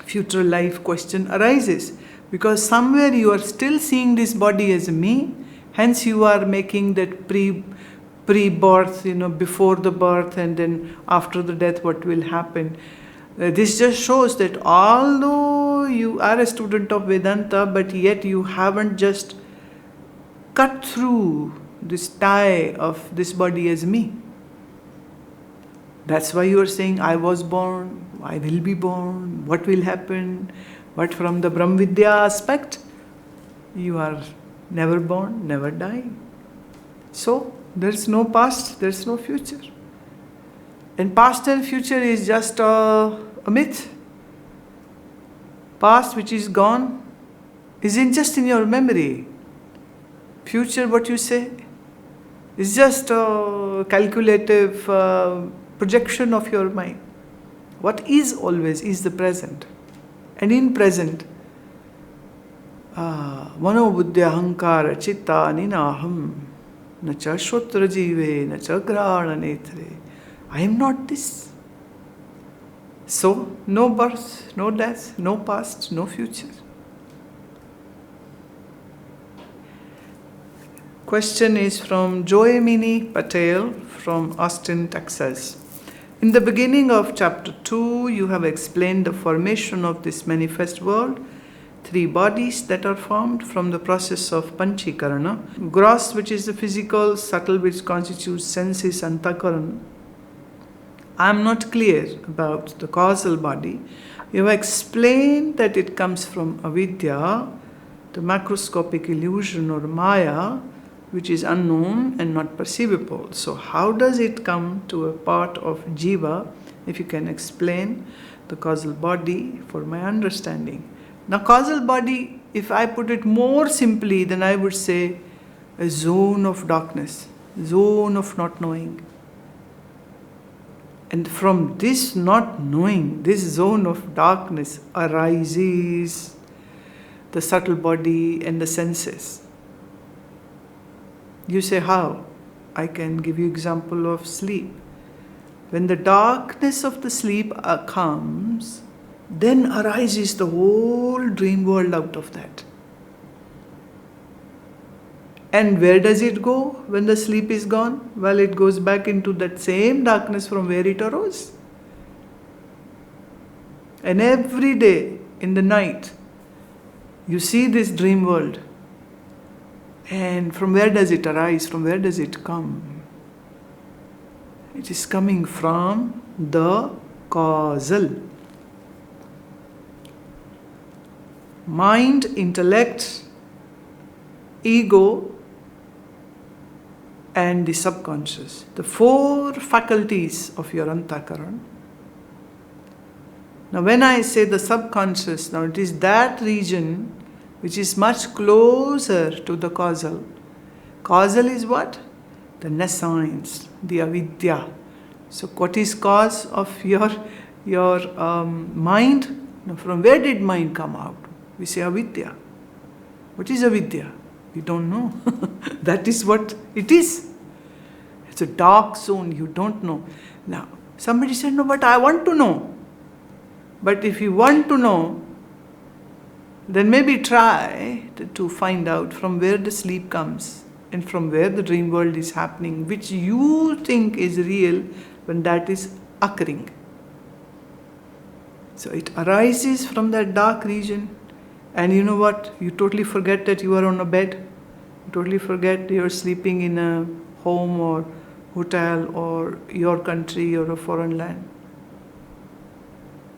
future life question arises? Because somewhere you are still seeing this body as me, hence you are making that pre-birth, before the birth and then after the death what will happen. This just shows that although you are a student of Vedanta, but yet you haven't just cut through this tie of this body as me. That's why you are saying, I was born, I will be born, what will happen? But from the Brahmvidya aspect, you are never born, never die. So, there's no past, there's no future. And past and future is just a myth. Past which is gone isn't just in your memory. Future, what you say, is just a calculative projection of your mind. What is always is the present. And in present, mano buddhi ahankara chitta ninaham nacha shrotra jive nacha grana netre. I am not this. So, no birth, no death, no past, no future. Question is from Joemini Patel from Austin, Texas. In the beginning of chapter 2, you have explained the formation of this manifest world, 3 bodies that are formed from the process of panchikarana, gross, which is the physical, subtle, which constitutes senses, antakaran. I am not clear about the causal body. You have explained that it comes from avidya, the macroscopic illusion or maya, which is unknown and not perceivable. So how does it come to a part of jiva? If you can explain the causal body for my understanding. Now causal body, if I put it more simply, then I would say a zone of darkness, zone of not knowing. And from this not knowing, this zone of darkness arises the subtle body and the senses. You say, how? I can give you example of sleep. When the darkness of the sleep comes, then arises the whole dream world out of that. And where does it go when the sleep is gone? Well, it goes back into that same darkness from where it arose. And every day in the night, you see this dream world. And from where does it arise? From where does it come? It is coming from the causal. Mind, intellect, ego, and the subconscious, the four faculties of your antakaran. Now when I say the subconscious, now it is that region which is much closer to the causal. Causal is what? The nescience, the avidya. So what is cause of your mind? Now from where did mind come out? We say avidya. What is avidya? We don't know. That is what it is. It's a dark zone, you don't know. Now, somebody said, no, but I want to know. But if you want to know, then maybe try to find out from where the sleep comes and from where the dream world is happening, which you think is real when that is occurring. So it arises from that dark region, and you know what? You totally forget that you are on a bed. You totally forget you're sleeping in a home or hotel or your country or a foreign land.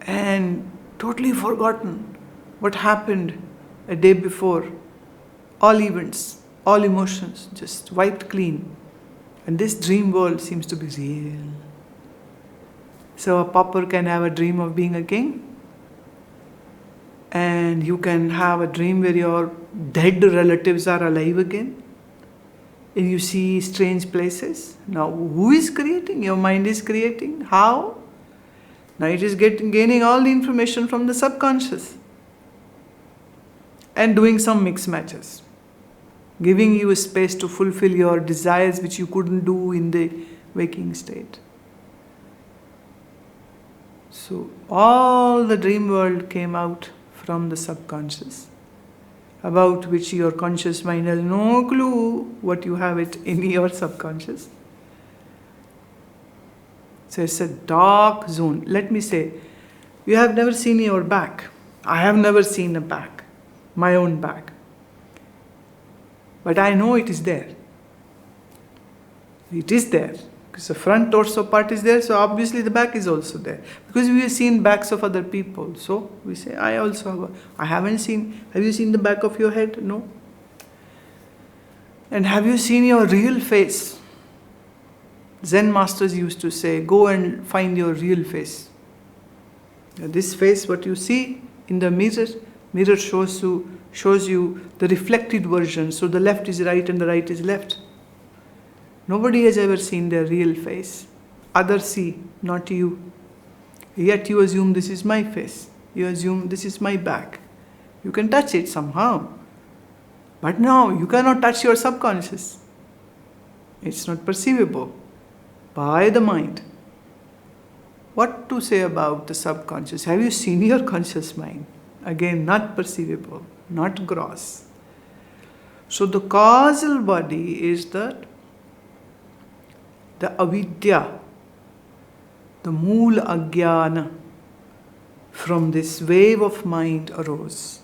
And totally forgotten what happened a day before. All events, all emotions just wiped clean. And this dream world seems to be real. So a pauper can have a dream of being a king. And you can have a dream where your dead relatives are alive again. And you see strange places. Now, who is creating? Your mind is creating. How? Now it is gaining all the information from the subconscious. And doing some mix matches. Giving you a space to fulfill your desires which you couldn't do in the waking state. So all the dream world came out from the subconscious, about which your conscious mind has no clue what you have it in your subconscious. So it's a dark zone. Let me say, you have never seen your back. I have never seen a back, my own back. But I know it is there. It is there. Because the front torso part is there, so obviously the back is also there. Because we have seen backs of other people. So we say, I also have I haven't seen. Have you seen the back of your head? No. And have you seen your real face? Zen masters used to say, go and find your real face. This face, what you see in the mirror shows you the reflected version. So the left is right and the right is left. Nobody has ever seen their real face. Others see, not you. Yet you assume this is my face. You assume this is my back. You can touch it somehow. But no, you cannot touch your subconscious. It's not perceivable by the mind. What to say about the subconscious? Have you seen your conscious mind? Again, not perceivable, not gross. So the causal body is the avidya, the mool ajnana. From this wave of mind arose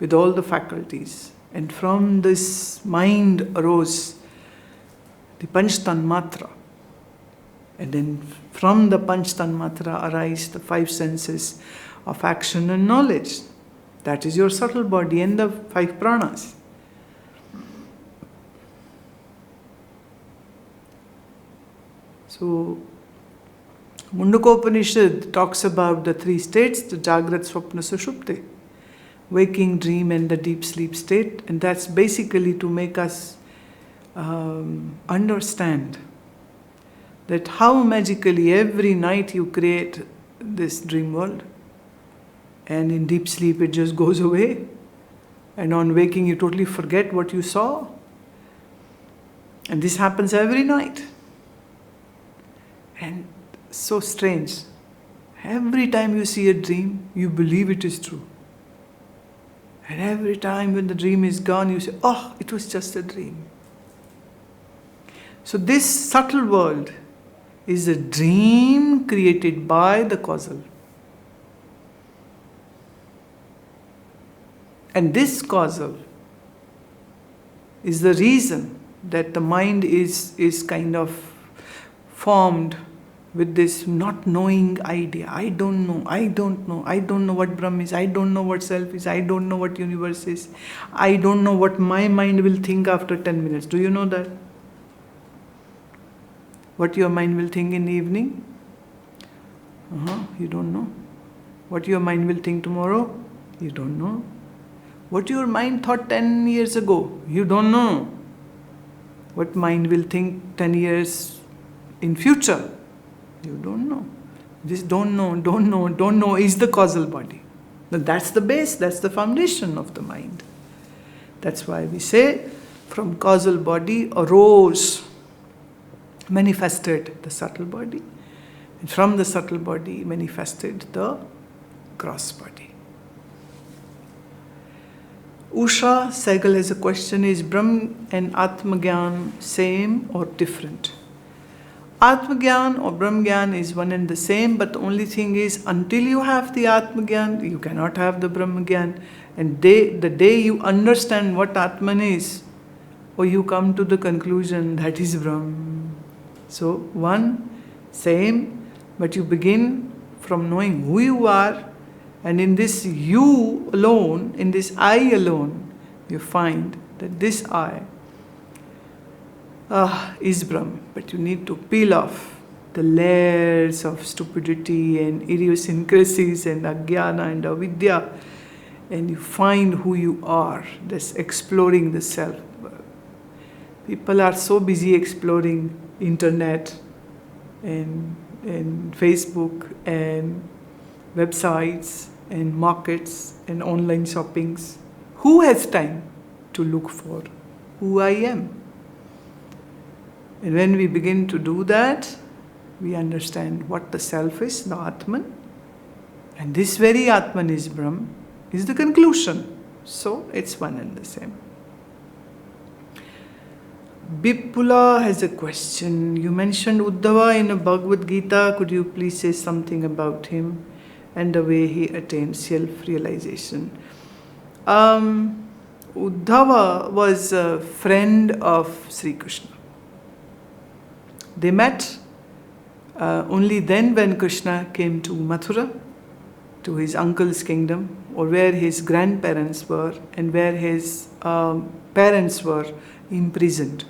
with all the faculties. And from this mind arose the Pancha Tanmatra. And then from the Pancha Tanmatra arise the five senses of action and knowledge. That is your subtle body and the five pranas. So, Mundakopanishad talks about the three states, the Jagrat, Swapna, Sushupti, waking, dream and the deep sleep state. And that's basically to make us understand that how magically every night you create this dream world. And in deep sleep it just goes away. And on waking you totally forget what you saw. And this happens every night. And so strange. Every time you see a dream, you believe it is true. And every time when the dream is gone, you say, oh, it was just a dream. So this subtle world is a dream created by the causal. And this causal is the reason that the mind is kind of formed with this not knowing idea. I don't know what Brahma is, I don't know what self is, I don't know what universe is, I don't know what my mind will think after 10 minutes. Do you know that? What your mind will think in the evening? You don't know. What your mind will think tomorrow? You don't know. What your mind thought 10 years ago? You don't know. What mind will think 10 years in future? You don't know. This don't know is the causal body. Now that's the base, that's the foundation of the mind. That's why we say, from causal body arose, manifested the subtle body. And from the subtle body manifested the gross body. Usha Sehgal has a question: is Brahm and Atmagyan same or different? Atmagyan or Brahmagyan is one and the same, but the only thing is, until you have the Atmagyan, you cannot have the Brahmagyan. And the day you understand what Atman is, or you come to the conclusion that is Brahm. So one, same, but you begin from knowing who you are, and in this you alone, in this I alone, you find that this I is Brahm. But you need to peel off the layers of stupidity and idiosyncrasies and Agyana and Avidya, and you find who you are. That's exploring the self. People are so busy exploring internet and Facebook and websites and markets and online shoppings. Who has time to look for who I am? And when we begin to do that, we understand what the self is, the Atman. And this very Atman is Brahm, is the conclusion. So it's one and the same. Bipula has a question. You mentioned Uddhava in a Bhagavad Gita. Could you please say something about him and the way he attained self-realization? Uddhava was a friend of Sri Krishna. They met only then when Krishna came to Mathura, to his uncle's kingdom, or where his grandparents were and where his parents were imprisoned.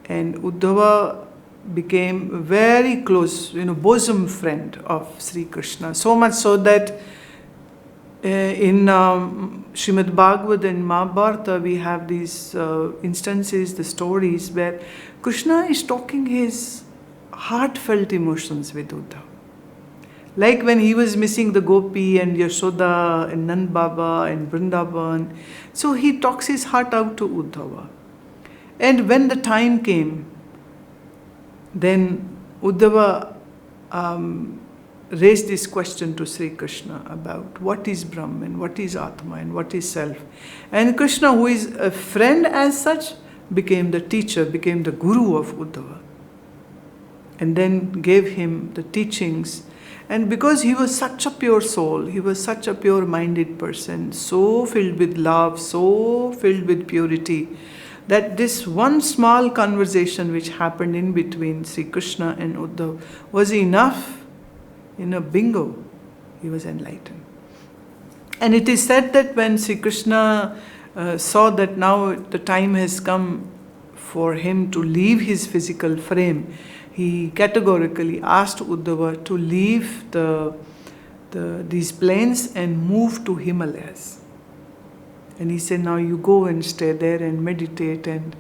And Uddhava became very close, bosom friend of Sri Krishna. So much so that in Srimad Bhagavad and Mahabharata we have these instances, the stories where Krishna is talking his heartfelt emotions with Uddhava. Like when he was missing the Gopi and Yashoda and Nand Baba and Vrindavan. So he talks his heart out to Uddhava. And when the time came, then Uddhava raised this question to Sri Krishna about what is Brahm and what is Atma and what is self. And Krishna, who is a friend as such, became the teacher, became the guru of Uddhava. And then gave him the teachings. And because he was such a pure soul, he was such a pure-minded person, so filled with love, so filled with purity, that this one small conversation which happened in between Sri Krishna and Uddhava was enough. Bingo, he was enlightened. And it is said that when Sri Krishna saw that now the time has come for him to leave his physical frame, he categorically asked Uddhava to leave these plains and move to Himalayas. And he said, now you go and stay there and meditate and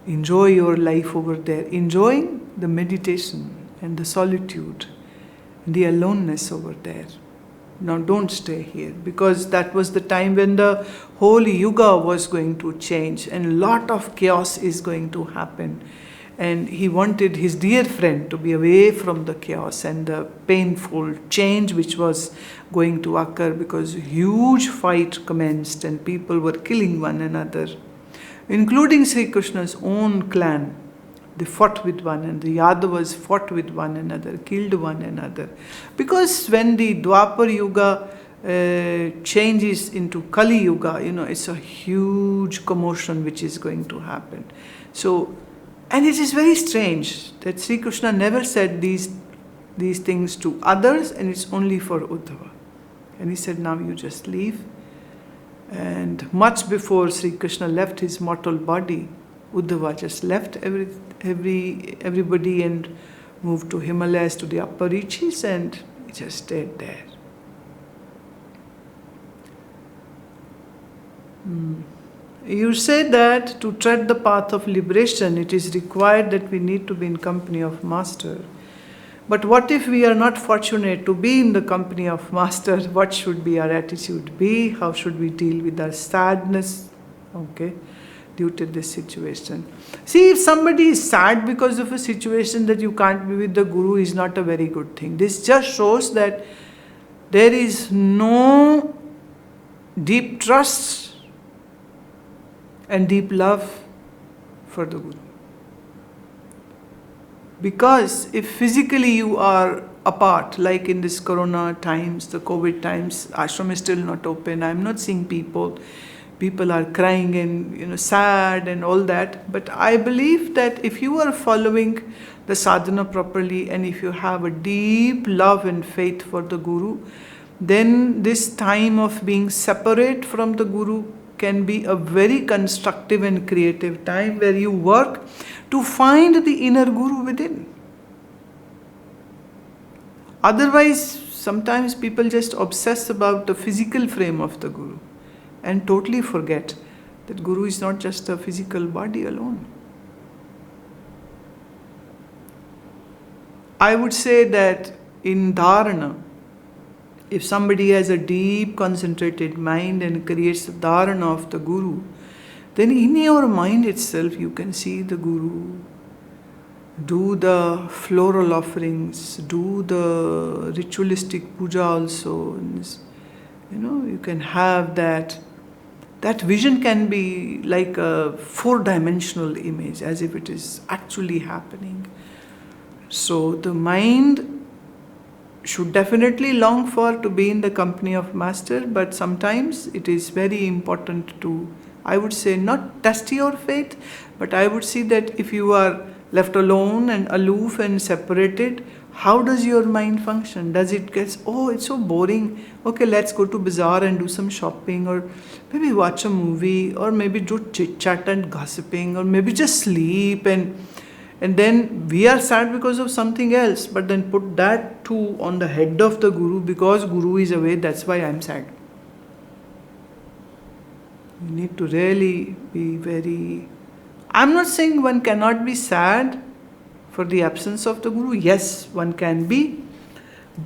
enjoy your life over there. Enjoying the meditation and the solitude and the aloneness over there. Now don't stay here, because that was the time when the whole yuga was going to change and a lot of chaos is going to happen. And he wanted his dear friend to be away from the chaos and the painful change which was going to occur, because a huge fight commenced and people were killing one another, including Sri Krishna's own clan. They fought with one another. The Yadavas fought with one another, killed one another. Because when the Dwapar Yuga changes into Kali Yuga, it's a huge commotion which is going to happen. So, and it is very strange that Sri Krishna never said these things to others, and it's only for Uddhava. And he said, now you just leave. And much before Sri Krishna left his mortal body, Uddhava just left everybody and moved to Himalayas, to the upper reaches, and he just stayed there. You say that to tread the path of liberation, it is required that we need to be in company of Master. But what if we are not fortunate to be in the company of Master? What should be our attitude be? How should we deal with our sadness? Okay, due to this situation. See, if somebody is sad because of a situation that you can't be with the Guru, is not a very good thing. This just shows that there is no deep trust and deep love for the Guru. Because if physically you are apart, like in this Corona times, the COVID times, ashram is still not open, I'm not seeing people. People are crying and sad and all that. But I believe that if you are following the sadhana properly and if you have a deep love and faith for the Guru, then this time of being separate from the Guru can be a very constructive and creative time where you work to find the inner Guru within. Otherwise, sometimes people just obsess about the physical frame of the Guru and totally forget that Guru is not just a physical body alone. I would say that in dharana, if somebody has a deep concentrated mind and creates the dharana of the Guru, then in your mind itself you can see the Guru, do the floral offerings, do the ritualistic puja also. You can have that. That vision can be like a four-dimensional image, as if it is actually happening. So the mind should definitely long for to be in the company of Master, but sometimes it is very important to, I would say, not test your faith, but I would see that if you are left alone and aloof and separated, how does your mind function? Does it get, oh, it's so boring, okay, let's go to bazaar and do some shopping, or maybe watch a movie, or maybe do chit-chat and gossiping, or maybe just sleep, and then we are sad because of something else, but then put that too on the head of the Guru, because Guru is away, that's why I'm sad. You need to really be very... I'm not saying one cannot be sad for the absence of the Guru. Yes, one can be.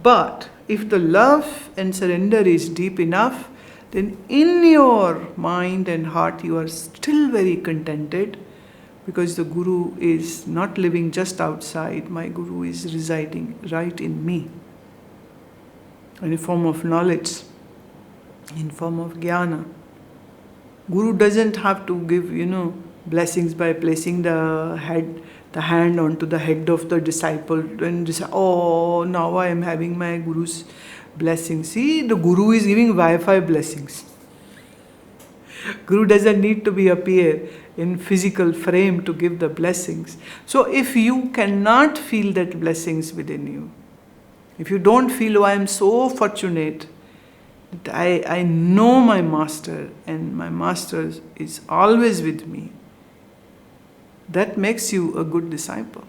But if the love and surrender is deep enough, then in your mind and heart you are still very contented, because the Guru is not living just outside. My Guru is residing right in me, in a form of knowledge, in form of jnana. Guru doesn't have to give, blessings by placing the hand onto the head of the disciple and just, oh, now I am having my Guru's blessing. See, the Guru is giving Wi-Fi blessings. Guru doesn't need to appear in physical frame to give the blessings. So if you cannot feel that blessings within you, if you don't feel, oh, I am so fortunate that I know my Master and my Master is always with me, that makes you a good disciple.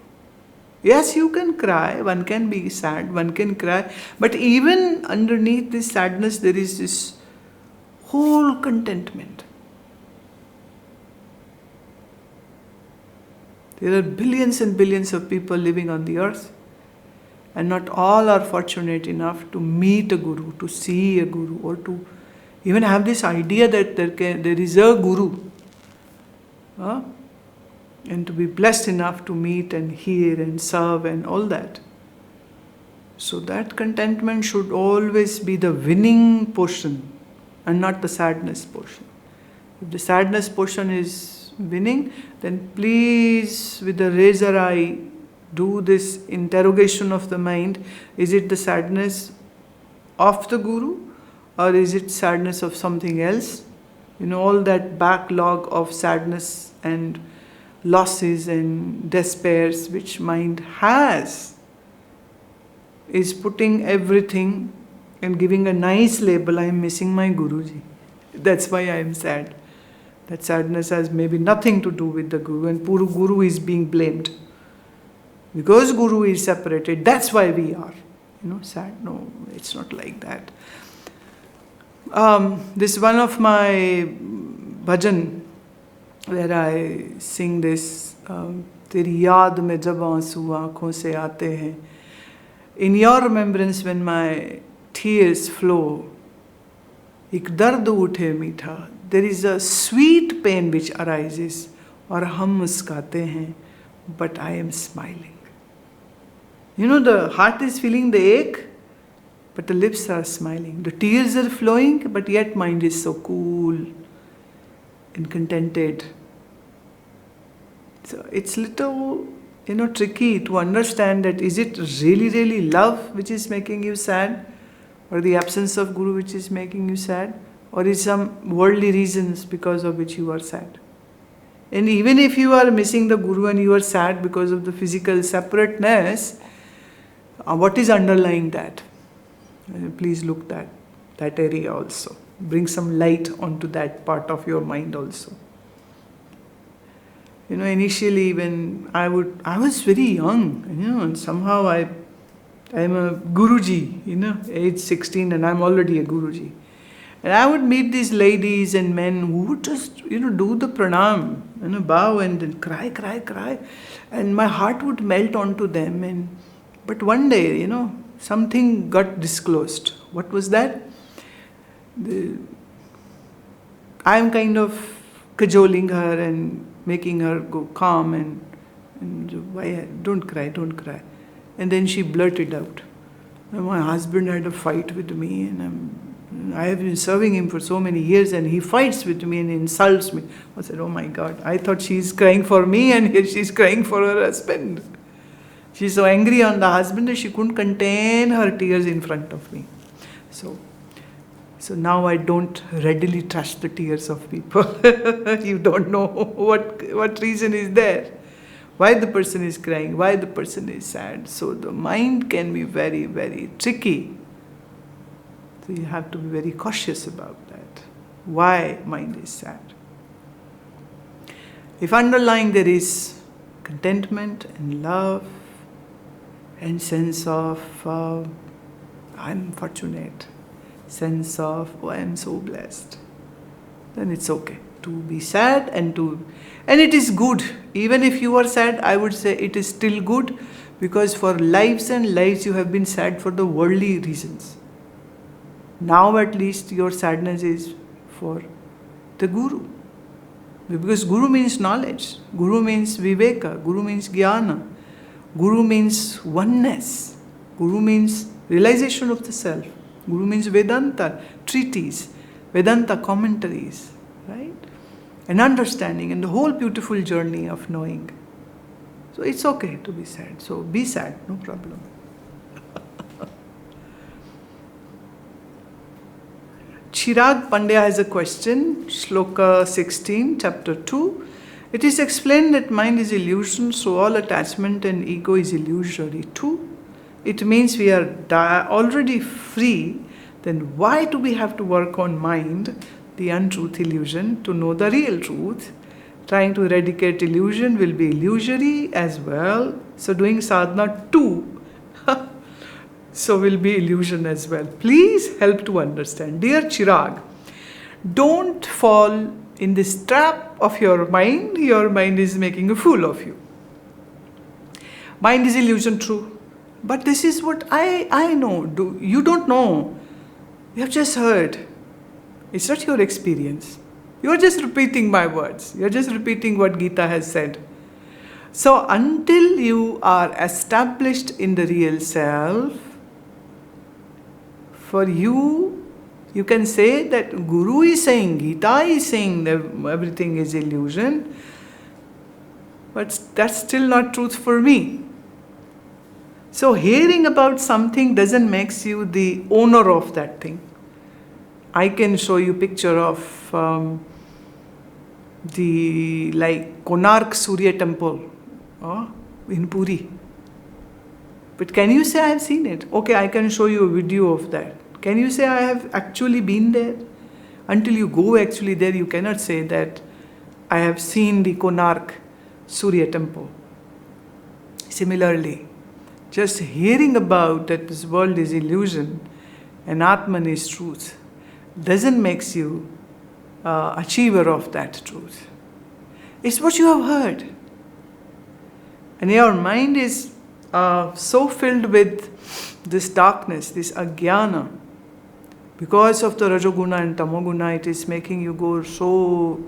Yes, you can cry, one can be sad, one can cry, but even underneath this sadness there is this whole contentment. There are billions and billions of people living on the earth, and not all are fortunate enough to meet a Guru, to see a Guru, or to even have this idea that there is a Guru. And to be blessed enough to meet and hear and serve and all that. So that contentment should always be the winning portion and not the sadness portion. If the sadness portion is winning, then please, with the razor eye, do this interrogation of the mind. Is it the sadness of the Guru, or is it sadness of something else? All that backlog of sadness and losses and despairs which mind has is putting everything and giving a nice label. I am missing my Guruji. That's why I am sad. That sadness has maybe nothing to do with the Guru, and poor Guru is being blamed. Because Guru is separated, that's why we are, sad. No, it's not like that. This one of my bhajan, where I sing this, Teri yaad mein jab aansu aankhon se aate hain. In your remembrance when my tears flow, ek dard uthe meetha. There is a sweet pain which arises, aur hum muskate hain, but I am smiling. The heart is feeling the ache, but the lips are smiling. The tears are flowing, but yet mind is so cool and contented. So it's little, tricky to understand that is it really, really love which is making you sad, or the absence of Guru which is making you sad, or is some worldly reasons because of which you are sad. And even if you are missing the Guru and you are sad because of the physical separateness, what is underlying that? Please look at that area also. Bring some light onto that part of your mind also. Initially when I was very young, and somehow I am a Guruji, age 16, and I'm already a Guruji. And I would meet these ladies and men who would just, do the pranam, bow and then cry. And my heart would melt onto them. But one day, something got disclosed. What was that? I am kind of cajoling her and making her go calm and why, don't cry. And then she blurted out, my husband had a fight with me, and I have been serving him for so many years, and he fights with me and insults me. I said, oh my God, I thought she's crying for me, and here she's crying for her husband. She's so angry on the husband that she couldn't contain her tears in front of me. So now I don't readily trust the tears of people. You don't know what reason is there. Why the person is crying, why the person is sad. So the mind can be very, very tricky. So you have to be very cautious about that. Why mind is sad? If underlying there is contentment and love and sense of I'm fortunate, sense of I am so blessed, then it's okay to be sad and it is good. Even if you are sad, I would say it is still good, because for lives and lives you have been sad for the worldly reasons. Now at least your sadness is for the Guru. Because Guru means knowledge, Guru means viveka, Guru means jnana, Guru means oneness, Guru means realization of the self, Guru means Vedanta treaties, Vedanta commentaries, right? And understanding and the whole beautiful journey of knowing. So it's okay to be sad. So be sad, no problem. Chirag Pandya has a question, Shloka 16, chapter 2. It is explained that mind is illusion, so all attachment and ego is illusory too. It means we are already free, then why do we have to work on mind, the untruth illusion, to know the real truth? Trying to eradicate illusion will be illusory as well. So doing sadhana too, so will be illusion as well. Please help to understand. Dear Chirag, don't fall in this trap of your mind. Your mind is making a fool of you. Mind is illusion, true. But this is what I know. You don't know. You have just heard. It's not your experience. You are just repeating my words. You are just repeating what Gita has said. So until you are established in the real self, for you can say that Guru is saying, Gita is saying that everything is illusion, but that's still not truth for me. So hearing about something doesn't make you the owner of that thing. I can show you picture of the Konark Surya temple in Puri. But can you say I have seen it? Okay, I can show you a video of that. Can you say I have actually been there? Until you go actually there, you cannot say that I have seen the Konark Surya temple. Similarly, just hearing about that this world is illusion and Atman is truth doesn't make you achiever of that truth. It's what you have heard. And your mind is so filled with this darkness, this agyana. Because of the Rajoguna and Tamoguna, it is making you go so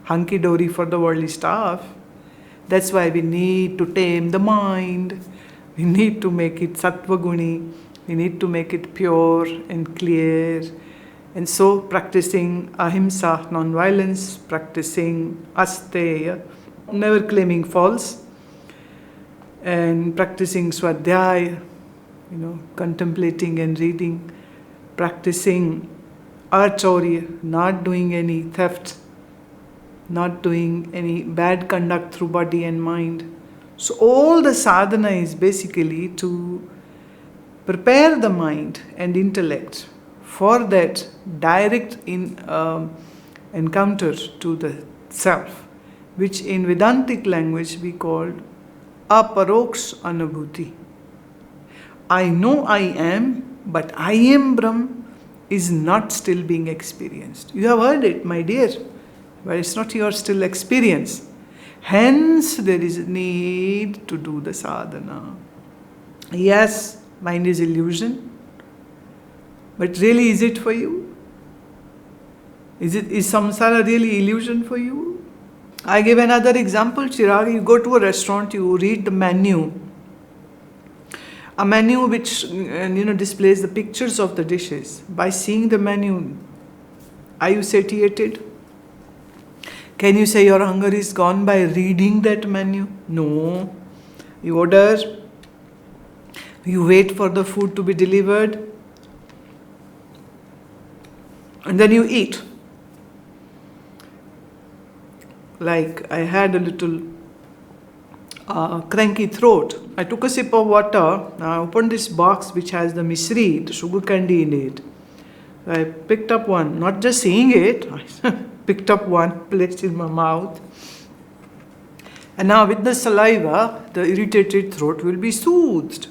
hunky-dory for the worldly stuff. That's why we need to tame the mind. We need to make it sattva-guni. We need to make it pure and clear. And so practicing ahimsa, non-violence, practicing asteya, never claiming false, and practicing swadhyaya, contemplating and reading, practicing achaurya, not doing any theft, not doing any bad conduct through body and mind. So all the sadhana is basically to prepare the mind and intellect for that direct encounter to the self, which in Vedantic language we call aparoksha anubhuti. I know I am, but I am Brahm is not still being experienced. You have heard it, my dear, but it's not your still experience. Hence, there is a need to do the sadhana. Yes, mind is illusion, but really is it for you? Is samsara really illusion for you? I give another example, Chirag. You go to a restaurant, you read the menu. A menu which displays the pictures of the dishes. By seeing the menu, are you satiated? Can you say your hunger is gone by reading that menu? No. You order, you wait for the food to be delivered, and then you eat. Like I had a little cranky throat. I took a sip of water. I opened this box which has the misri, the sugar candy in it. I picked up one, not just seeing it, I picked up one, placed it in my mouth. And now with the saliva, the irritated throat will be soothed.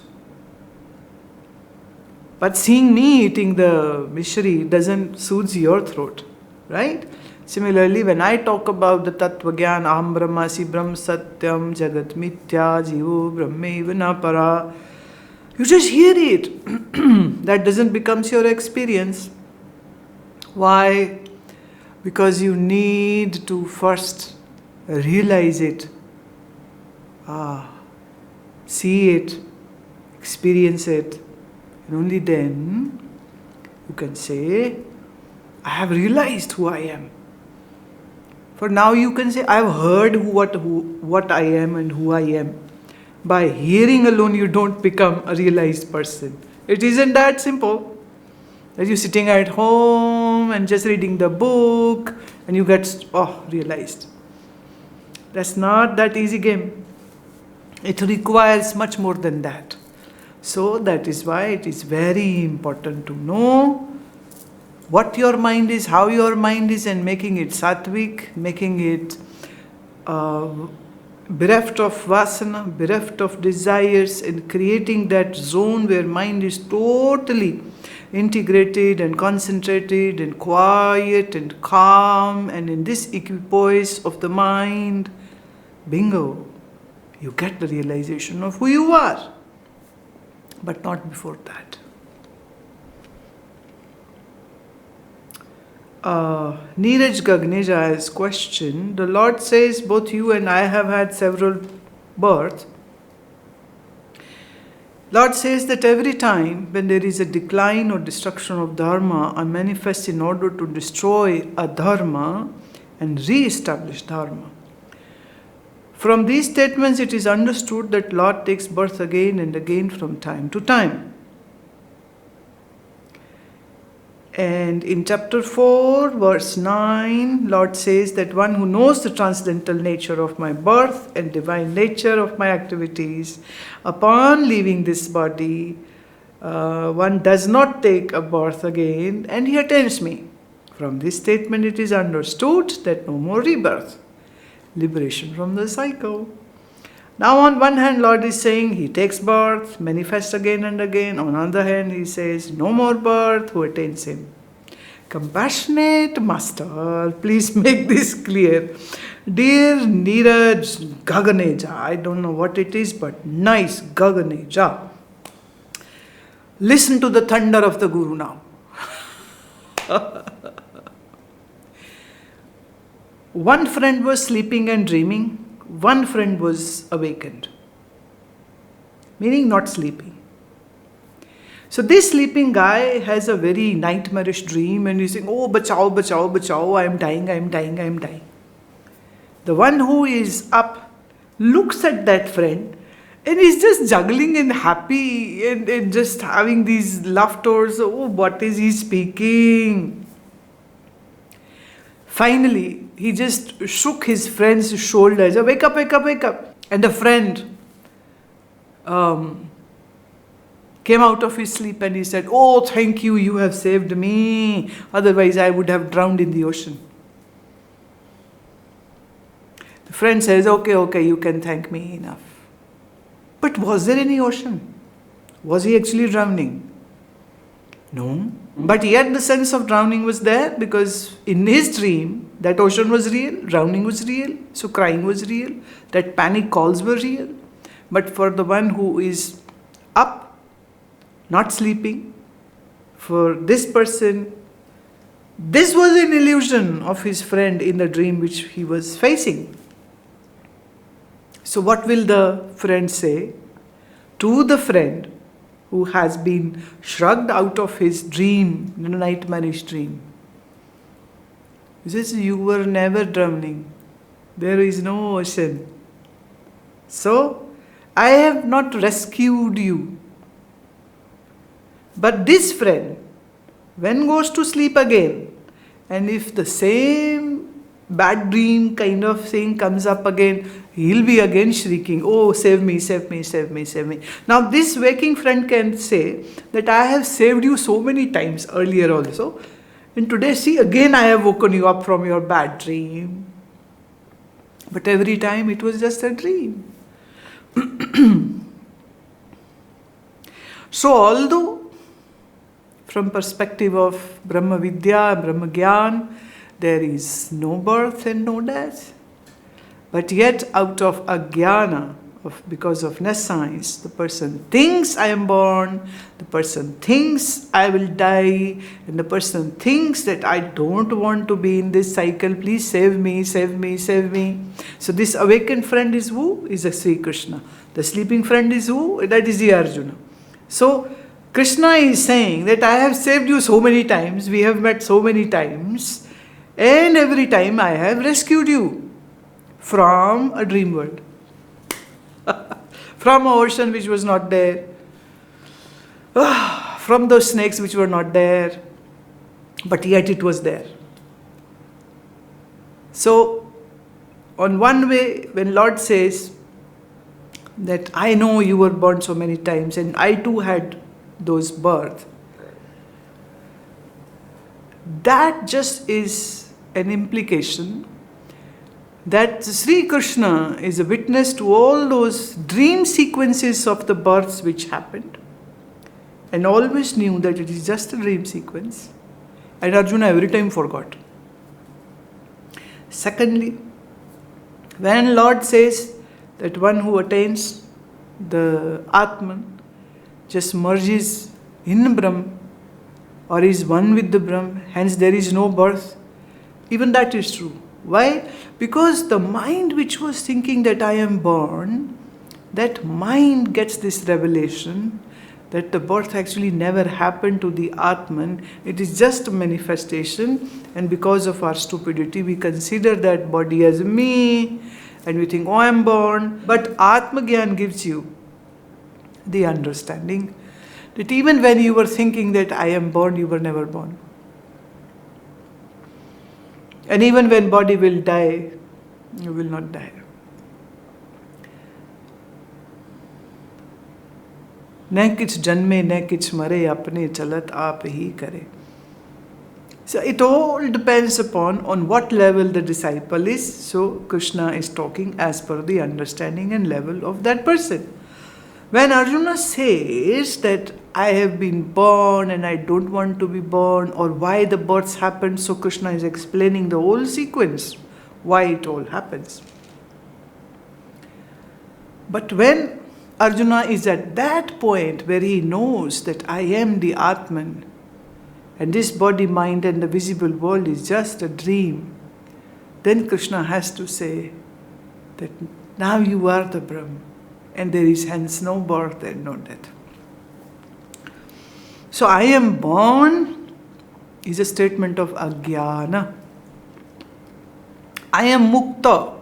But seeing me eating the misri doesn't soothe your throat, right? Similarly, when I talk about the Tattva Gyan, Aham Brahmasi, Brahm Satyam, Jagat Mithya, Jivo Brahmeva Napara, you just hear it. That doesn't become your experience. Why? Because you need to first realize it, see it, experience it, and only then you can say, I have realized who I am. For now you can say, I have heard what I am and who I am. By hearing alone you don't become a realized person. It isn't that simple. That you're sitting at home and just reading the book and you get, realized. That's not that easy game. It requires much more than that. So that is why it is very important to know what your mind is, how your mind is, and making it sattvic, making it bereft of vasana, bereft of desires, and creating that zone where mind is totally integrated and concentrated and quiet and calm, and in this equipoise of the mind, bingo, you get the realization of who you are, but not before that. Neeraj Gagneja's question, the Lord says, both you and I have had several births. Lord says that every time when there is a decline or destruction of dharma, I manifest in order to destroy adharma and re-establish dharma. From these statements it is understood that Lord takes birth again and again from time to time. And in chapter 4, verse 9, Lord says that one who knows the transcendental nature of my birth and divine nature of my activities, upon leaving this body, one does not take a birth again, and he attains me. From this statement it is understood that no more rebirth. liberation from the cycle. Now on one hand, Lord is saying he takes birth, manifests again and again. On the other hand, he says no more birth, who attains him. Compassionate Master, please make this clear. Dear Neeraj Gaganeja, I don't know what it is, but nice Gaganeja. Listen to the thunder of the Guru now. One friend was sleeping and dreaming, one friend was awakened, meaning not sleeping. So this sleeping guy has a very nightmarish dream and he's saying, oh, bachao, bachao, bachao, I am dying, I am dying, I am dying. The one who is up looks at that friend and he's just juggling and happy and just having these laughters. Oh, what is he speaking? Finally, he just shook his friend's shoulders. Wake up, wake up, wake up. And the friend came out of his sleep and he said, oh, thank you, you have saved me. Otherwise, I would have drowned in the ocean. The friend says, okay, you can thank me enough. But was there any ocean? Was he actually drowning? No. But yet the sense of drowning was there because in his dream, that ocean was real, drowning was real, so crying was real, that panic calls were real. But for the one who is up, not sleeping, for this person, this was an illusion of his friend in the dream which he was facing. So what will the friend say to the friend who has been shrugged out of his dream, the nightmarish dream? He says, you were never drowning. There is no ocean. So, I have not rescued you. But this friend, when goes to sleep again, and if the same bad dream kind of thing comes up again, he'll be again shrieking, oh, save me, save me, save me, save me. Now this waking friend can say that I have saved you so many times earlier also, and today see again I have woken you up from your bad dream. But every time it was just a dream. So although from perspective of Brahma Vidya, Brahma Gyan, there is no birth and no death. But yet out of agyana, because of nescience, the person thinks I am born, the person thinks I will die, and the person thinks that I don't want to be in this cycle, please save me, save me, save me. So this awakened friend is who? Is a Sri Krishna. The sleeping friend is who? That is the Arjuna. So Krishna is saying that I have saved you so many times, we have met so many times, and every time I have rescued you from a dream world, from an ocean which was not there, from those snakes which were not there, but yet it was there. So, on one way, when Lord says that I know you were born so many times and I too had those births, that just is an implication that Sri Krishna is a witness to all those dream sequences of the births which happened and always knew that it is just a dream sequence, and Arjuna every time forgot. Secondly, when Lord says that one who attains the Atman just merges in Brahm or is one with the Brahm, hence there is no birth, even that is true. Why? Because the mind which was thinking that I am born, that mind gets this revelation that the birth actually never happened to the Atman. It is just a manifestation, and because of our stupidity we consider that body as me and we think, oh, I am born. But Atma Gyan gives you the understanding that even when you were thinking that I am born, you were never born. And even when body will die, you will not die. न किछ जन्मे न किछ मरे, अपने चलत आप ही करे. So it all depends upon on what level the disciple is. So Krishna is talking as per the understanding and level of that person. When Arjuna says that I have been born and I don't want to be born, or why the births happen, so Krishna is explaining the whole sequence, why it all happens. But when Arjuna is at that point where he knows that I am the Atman, and this body, mind and the visible world is just a dream, then Krishna has to say that now you are the Brahm, and there is hence no birth and no death. So I am born is a statement of Ajnana. I am Mukta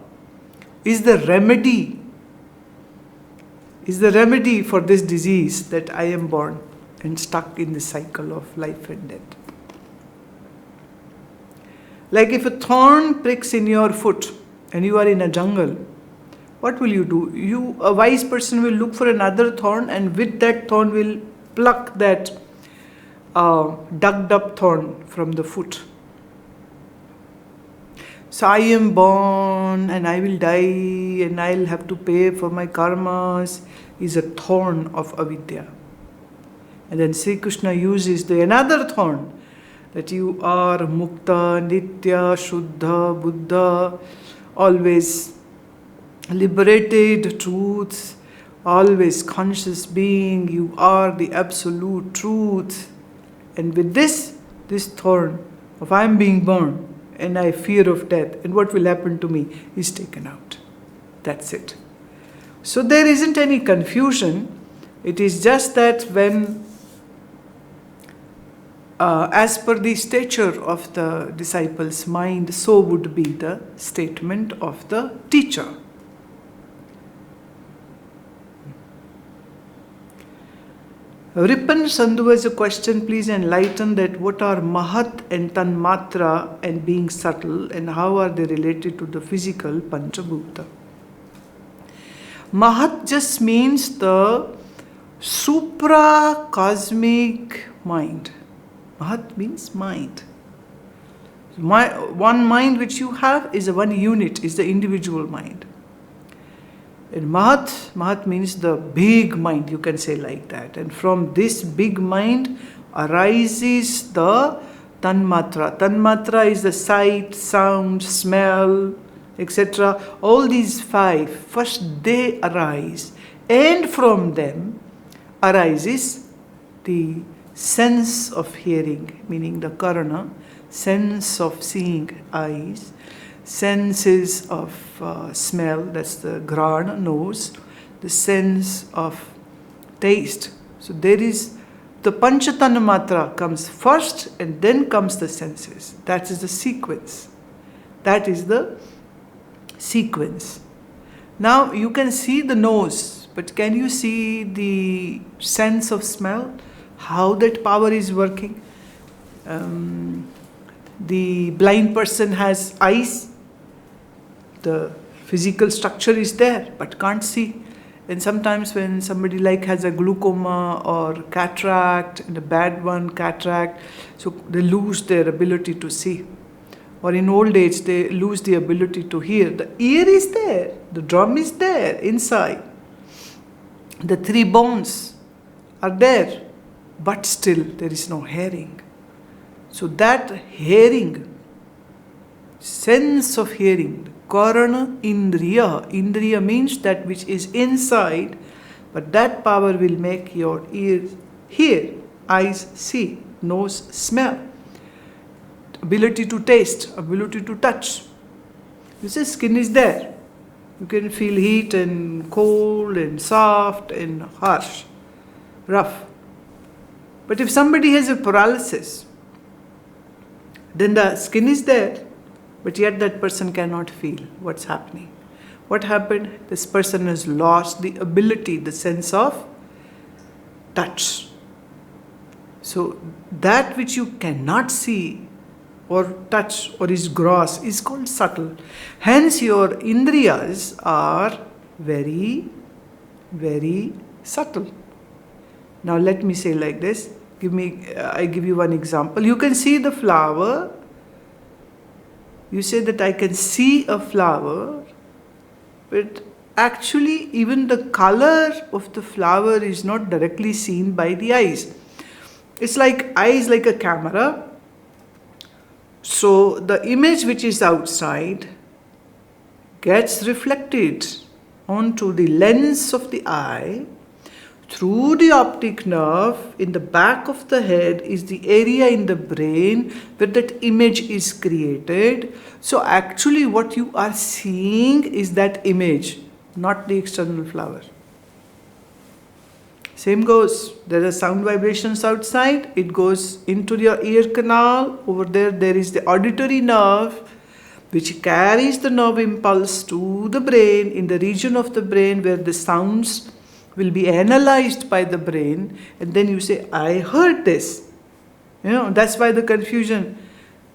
is the remedy for this disease that I am born and stuck in the cycle of life and death. Like if a thorn pricks in your foot and you are in a jungle, what will you do? A wise person will look for another thorn, and with that thorn will pluck that dug up thorn from the foot. So I am born and I will die and I will have to pay for my karmas is a thorn of avidya. And then Sri Krishna uses another thorn, that you are Mukta, Nitya, Shuddha, Buddha, always liberated truth, always conscious being, you are the absolute truth. And with this thorn of I am being born and I fear of death and what will happen to me is taken out. That's it. So there isn't any confusion. It is just that when as per the stature of the disciple's mind, so would be the statement of the teacher. Ripan Sandhu has a question, please enlighten that what are Mahat and Tanmatra and being subtle, and how are they related to the physical Pancha Bhuta? Mahat just means the supra-cosmic mind. Mahat means mind. One mind which you have is one unit, is the individual mind. And Mahat means the big mind, you can say like that. And from this big mind arises the Tanmatra. Tanmatra is the sight, sound, smell, etc. All these five, first they arise. And from them arises the sense of hearing, meaning the karana, sense of seeing, eyes, senses of smell, that's the grana, nose, the sense of taste. So there is the Pancha Tanmatra comes first and then comes the senses. That is the sequence. That is the sequence. Now you can see the nose, but can you see the sense of smell? How that power is working? The blind person has eyes. The physical structure is there, but can't see. And sometimes when somebody has a glaucoma or cataract, and a bad one, cataract, so they lose their ability to see. Or in old age, they lose the ability to hear. The ear is there, the drum is there inside. The three bones are there, but still there is no hearing. So that hearing, sense of hearing, Karana Indriya means that which is inside, but that power will make your ears hear, eyes see, nose smell, ability to taste, ability to touch. You see, skin is there. You can feel heat and cold and soft and harsh, rough. But if somebody has a paralysis, then the skin is there, but yet that person cannot feel what's happening. What happened? This person has lost the ability, the sense of touch. So that which you cannot see or touch or is gross is called subtle. Hence your indriyas are very, very subtle. Now let me say like this. I give you one example. You can see the flower. You say that I can see a flower, but actually even the color of the flower is not directly seen by the eyes. It's like eyes like a camera. So the image which is outside gets reflected onto the lens of the eye. Through the optic nerve in the back of the head is the area in the brain where that image is created. So actually what you are seeing is that image, not the external flower. Same goes, there are sound vibrations outside, it goes into your ear canal. Over there is the auditory nerve which carries the nerve impulse to the brain, in the region of the brain where the sounds will be analyzed by the brain, and then you say, I heard this. That's why the confusion.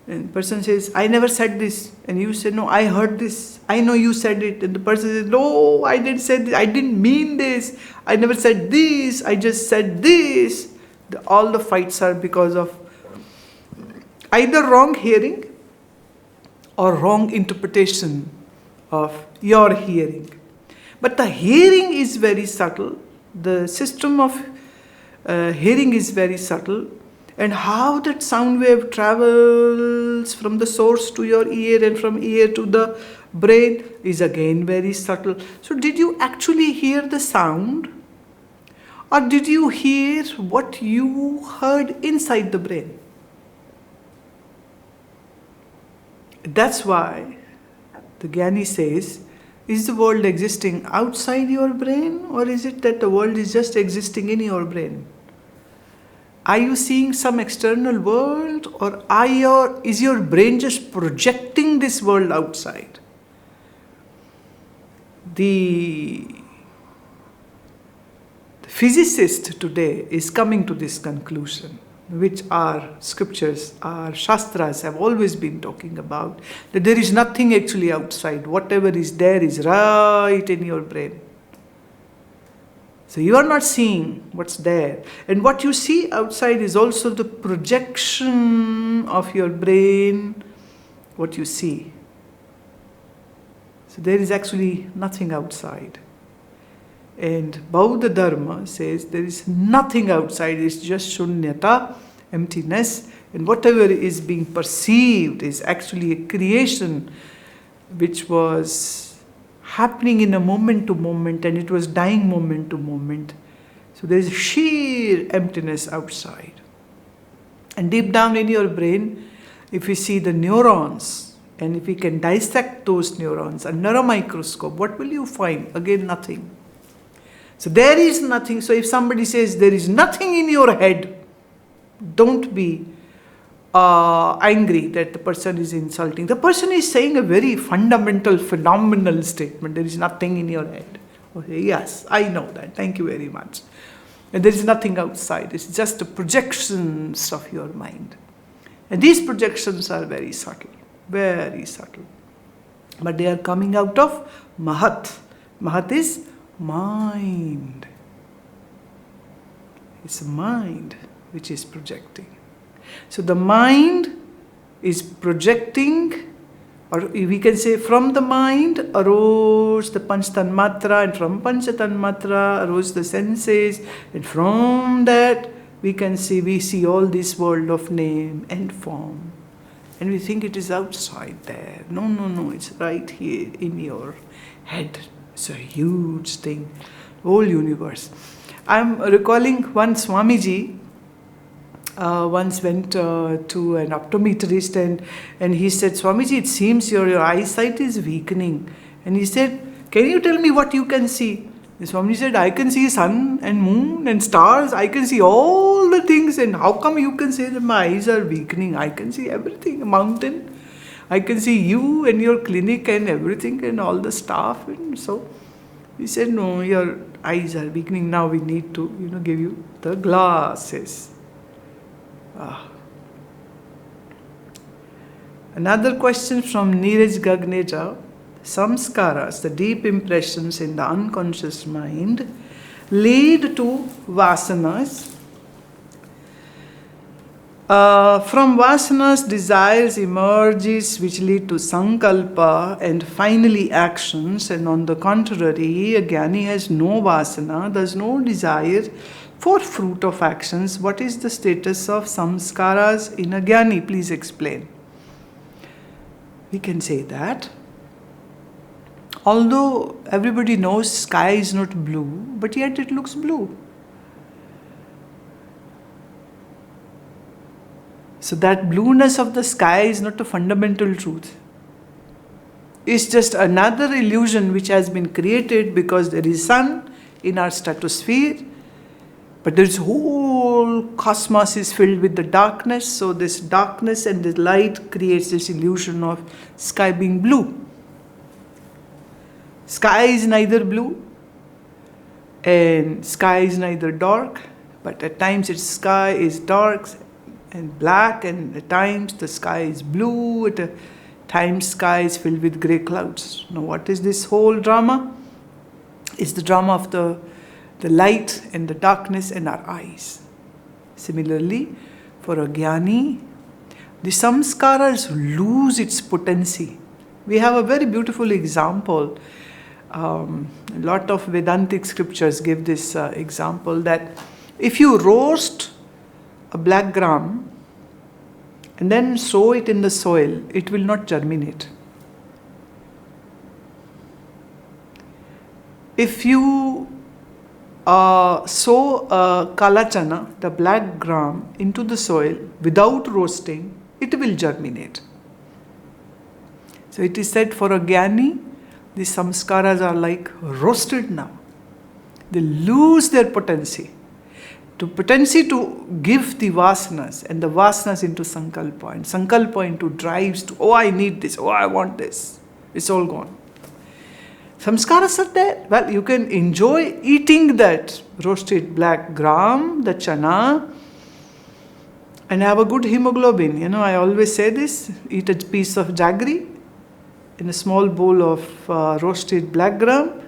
And person says, I never said this. And you say, no, I heard this. I know you said it. And the person says, no, I didn't say this. I didn't mean this. I never said this. I just said this. All the fights are because of either wrong hearing or wrong interpretation of your hearing. But the hearing is very subtle. The system of hearing is very subtle. And how that sound wave travels from the source to your ear and from ear to the brain is again very subtle. So did you actually hear the sound? Or did you hear what you heard inside the brain? That's why the Gyani says, is the world existing outside your brain, or is it that the world is just existing in your brain? Are you seeing some external world, or is your brain just projecting this world outside? The physicist today is coming to this conclusion, which our scriptures, our shastras have always been talking about, that there is nothing actually outside. Whatever is there is right in your brain. So you are not seeing what's there. And what you see outside is also the projection of your brain, what you see. So there is actually nothing outside. And Bauddha Dharma says there is nothing outside, it's just shunyata, emptiness, and whatever is being perceived is actually a creation which was happening in a moment to moment, and it was dying moment to moment. So there is sheer emptiness outside. And deep down in your brain, if you see the neurons, and if we can dissect those neurons under a microscope, what will you find? Again, nothing. So there is nothing. So if somebody says there is nothing in your head, don't be angry that the person is insulting. The person is saying a very fundamental, phenomenal statement. There is nothing in your head. Okay, yes, I know that. Thank you very much. And there is nothing outside. It's just the projections of your mind. And these projections are very subtle. Very subtle. But they are coming out of Mahat. Mahat is mind. It's a mind which is projecting. So the mind is projecting, or we can say from the mind arose the Pancha Tanmatra, and from Pancha Tanmatra arose the senses, and from that we see all this world of name and form. And we think it is outside there. No, it's right here in your head. It's a huge thing, whole universe. I'm recalling one Swamiji once went to an optometrist, and he said, Swamiji, it seems your eyesight is weakening. And he said, can you tell me what you can see? And Swamiji said, I can see sun and moon and stars. I can see all the things. And how come you can say that my eyes are weakening? I can see everything, a mountain. I can see you and your clinic and everything and all the staff. And so he said, no, your eyes are weakening. Now we need to, give you the glasses. Another question from Neeraj Gagneja. Samskaras, the deep impressions in the unconscious mind, lead to vasanas. From vasanas, desires emerges which lead to sankalpa and finally actions. And on the contrary, a Gyani has no vasana, there's no desire for fruit of actions. What is the status of samskaras in a Gyani? Please explain. We can say that although everybody knows sky is not blue, but yet it looks blue. So that blueness of the sky is not a fundamental truth. It's just another illusion which has been created because there is sun in our stratosphere, but this whole cosmos is filled with the darkness. So this darkness and the light creates this illusion of sky being blue. Sky is neither blue and sky is neither dark, but at times its sky is dark and black, and at times the sky is blue, at times sky is filled with grey clouds. Now what is this whole drama? It's the drama of the light and the darkness in our eyes. Similarly, for a Gyani, the samskaras lose its potency. We have a very beautiful example. A lot of Vedantic scriptures give this example that if you roast a black gram and then sow it in the soil, it will not germinate. If you sow a kala chana, the black gram, into the soil without roasting, it will germinate. So it is said for a Gyani, the samskaras are like roasted now. They lose their potency. Potency to give the vasanas, and the vasanas into sankalpa, and sankalpa into drives to, oh I need this, oh I want this. It's all gone. Samskaras are there. Well, you can enjoy eating that roasted black gram, the chana, and have a good hemoglobin. I always say this, eat a piece of jaggery in a small bowl of roasted black gram.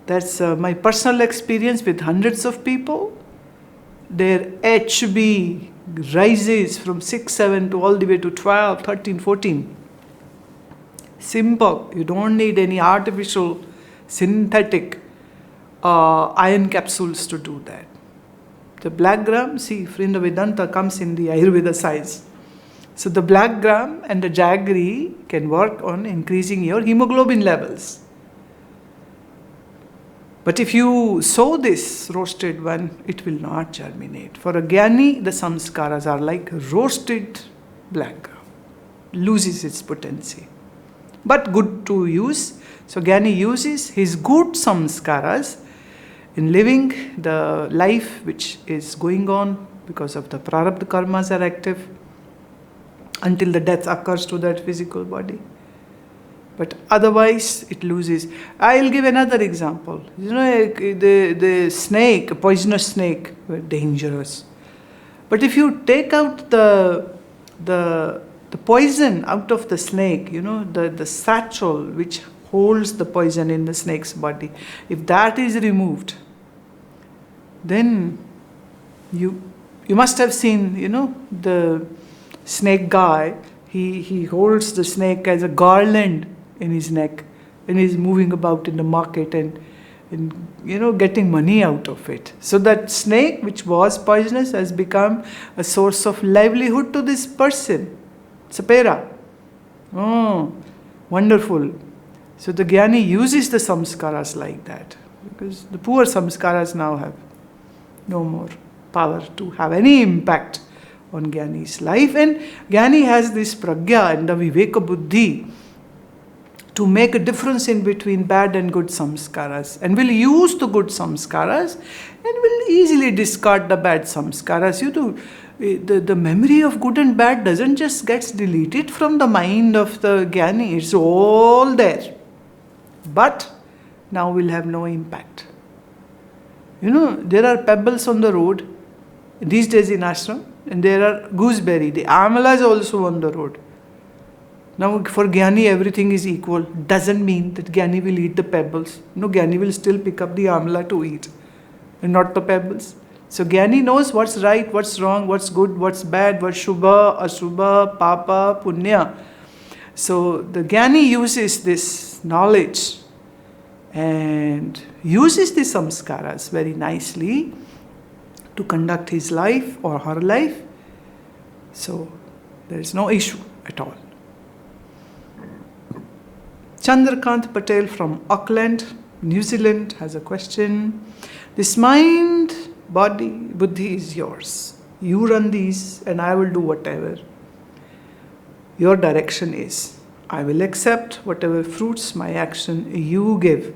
That's my personal experience with hundreds of people. Their HB rises from 6, 7 to all the way to 12, 13, 14. Simple. You don't need any artificial, synthetic iron capsules to do that. The black gram, see, in the Vedanta comes in the Ayurveda size. So the black gram and the jaggery can work on increasing your hemoglobin levels. But if you sow this roasted one, it will not germinate. For a Gyani, the samskaras are like roasted black gram. Loses its potency. But good to use. So Gyani uses his good samskaras in living the life which is going on because of the prarabdha karmas are active until the death occurs to that physical body. But otherwise it loses. I'll give another example. The snake, a poisonous snake, were dangerous. But if you take out the poison out of the snake, the satchel which holds the poison in the snake's body, if that is removed, then you must have seen, the snake guy, he holds the snake as a garland in his neck and he's moving about in the market and getting money out of it. So that snake which was poisonous has become a source of livelihood to this person. Sapera. Oh, wonderful. So the Gyani uses the samskaras like that because the poor samskaras now have no more power to have any impact on Gyani's life. And Gyani has this pragya and the viveka buddhi to make a difference in between bad and good samskaras, and will use the good samskaras and will easily discard the bad samskaras. The memory of good and bad doesn't just get deleted from the mind of the Gyani, it's all there. But now will have no impact. There are pebbles on the road these days in ashram, and there are gooseberry, the amala is also on the road. Now for Gyani everything is equal. Doesn't mean that Gyani will eat the pebbles. No, Gyani will still pick up the amla to eat and not the pebbles. So Gyani knows what's right, what's wrong, what's good, what's bad, what's Shubha, Ashubha, Papa, Punya. So the Gyani uses this knowledge and uses the samskaras very nicely to conduct his life or her life. So there is no issue at all. Chandrakant Patel from Auckland, New Zealand has a question. This mind, body, buddhi is yours. You run these and I will do whatever your direction is. I will accept whatever fruits my action you give.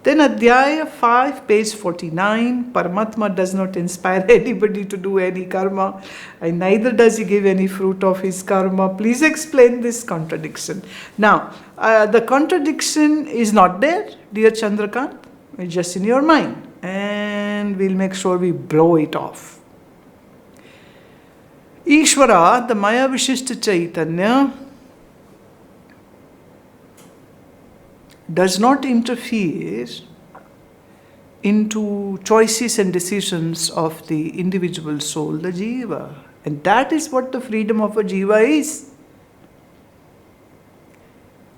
Then Adhyaya 5, page 49, Paramatma does not inspire anybody to do any karma, and neither does he give any fruit of his karma. Please explain this contradiction. Now, the contradiction is not there, dear Chandrakant. It's just in your mind. And we'll make sure we blow it off. Ishvara, the Maya Vishishta Chaitanya, does not interfere into choices and decisions of the individual soul, the jiva. And that is what the freedom of a jiva is.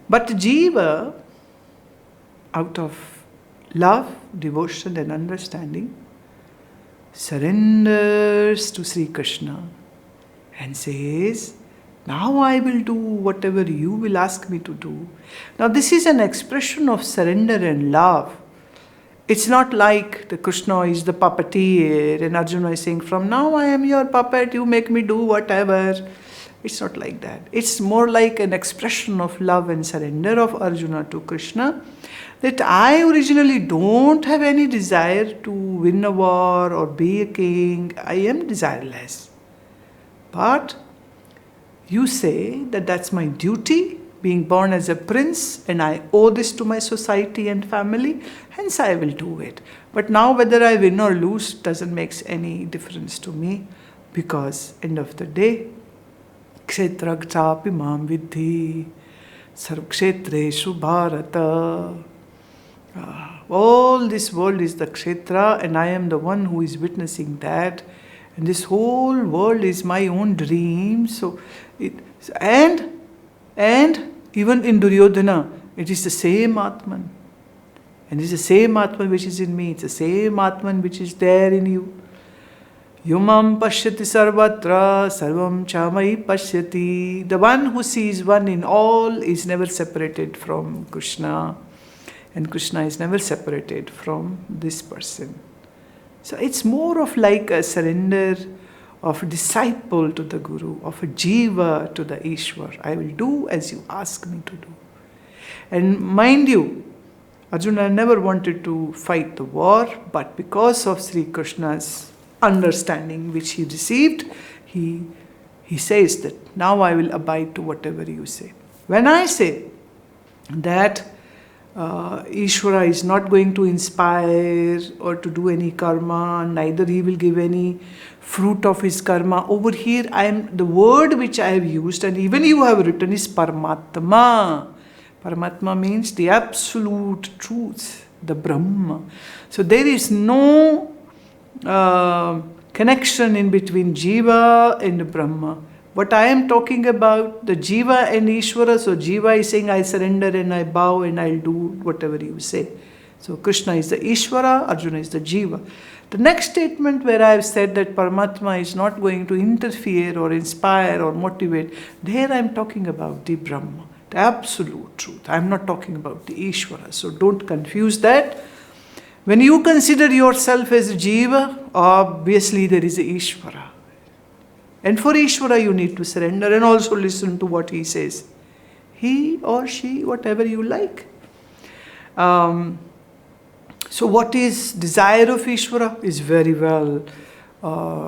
But the jiva, out of love, devotion and understanding, surrenders to Sri Krishna and says, now I will do whatever you will ask me to do. Now this is an expression of surrender and love. It's not like the Krishna is the puppeteer and Arjuna is saying, from now I am your puppet, you make me do whatever. It's not like that. It's more like an expression of love and surrender of Arjuna to Krishna, that I originally don't have any desire to win a war or be a king. I am desireless. But you say that that's my duty, being born as a prince, and I owe this to my society and family, hence I will do it. But now whether I win or lose doesn't make any difference to me, because end of the day, kshetra chapi mam vidhi sarvkshetreshu bharata. All this world is the kshetra, and I am the one who is witnessing that. And this whole world is my own dream. So and even in Duryodhana, it is the same Atman. And it is the same Atman which is in me. It's the same Atman which is there in you. Yumam pashyati sarvatra sarvam chamai pashyati. The one who sees one in all is never separated from Krishna. And Krishna is never separated from this person. So it's more of like a surrender of a disciple to the Guru, of a jiva to the Ishwar. I will do as you ask me to do. And mind you, Arjuna never wanted to fight the war, but because of Sri Krishna's understanding which he received, he says that now I will abide to whatever you say. When I say that Ishvara is not going to inspire or to do any karma, neither he will give any fruit of his karma. Over here, the word which I have used, and even you have written, is Paramatma. Paramatma means the absolute truth, the Brahma. So there is no connection in between Jiva and Brahma. What I am talking about, the Jiva and Ishvara. So Jiva is saying, I surrender and I bow and I'll do whatever you say. So Krishna is the Ishvara, Arjuna is the Jiva. The next statement where I have said that Paramatma is not going to interfere or inspire or motivate, there I am talking about the Brahma, the absolute truth. I am not talking about the Ishvara. So don't confuse that. When you consider yourself as a Jiva, obviously there is a Ishvara. And for Ishvara you need to surrender and also listen to what he says. He or she, whatever you like. So what is desire of Ishvara is very well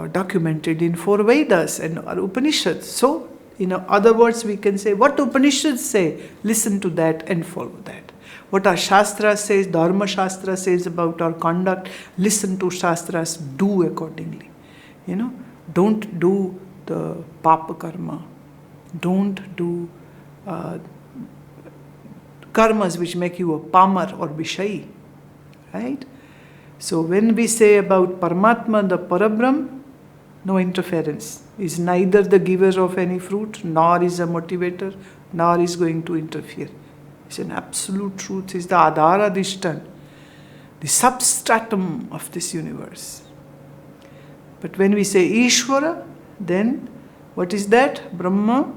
documented in 4 Vedas and Upanishads. So, in other words, we can say what Upanishads say, listen to that and follow that. What our Shastra says, Dharma Shastra says about our conduct, listen to Shastras, do accordingly. Don't do the Papa Karma. Don't do karmas which make you a Pamar or Vishayi. Right? So when we say about Paramatma, the Parabrahm, no interference. Is neither the giver of any fruit, nor is a motivator, nor is going to interfere. It's an absolute truth. It's the Adharadishtan, the substratum of this universe. But when we say Ishvara, then what is that? Brahma,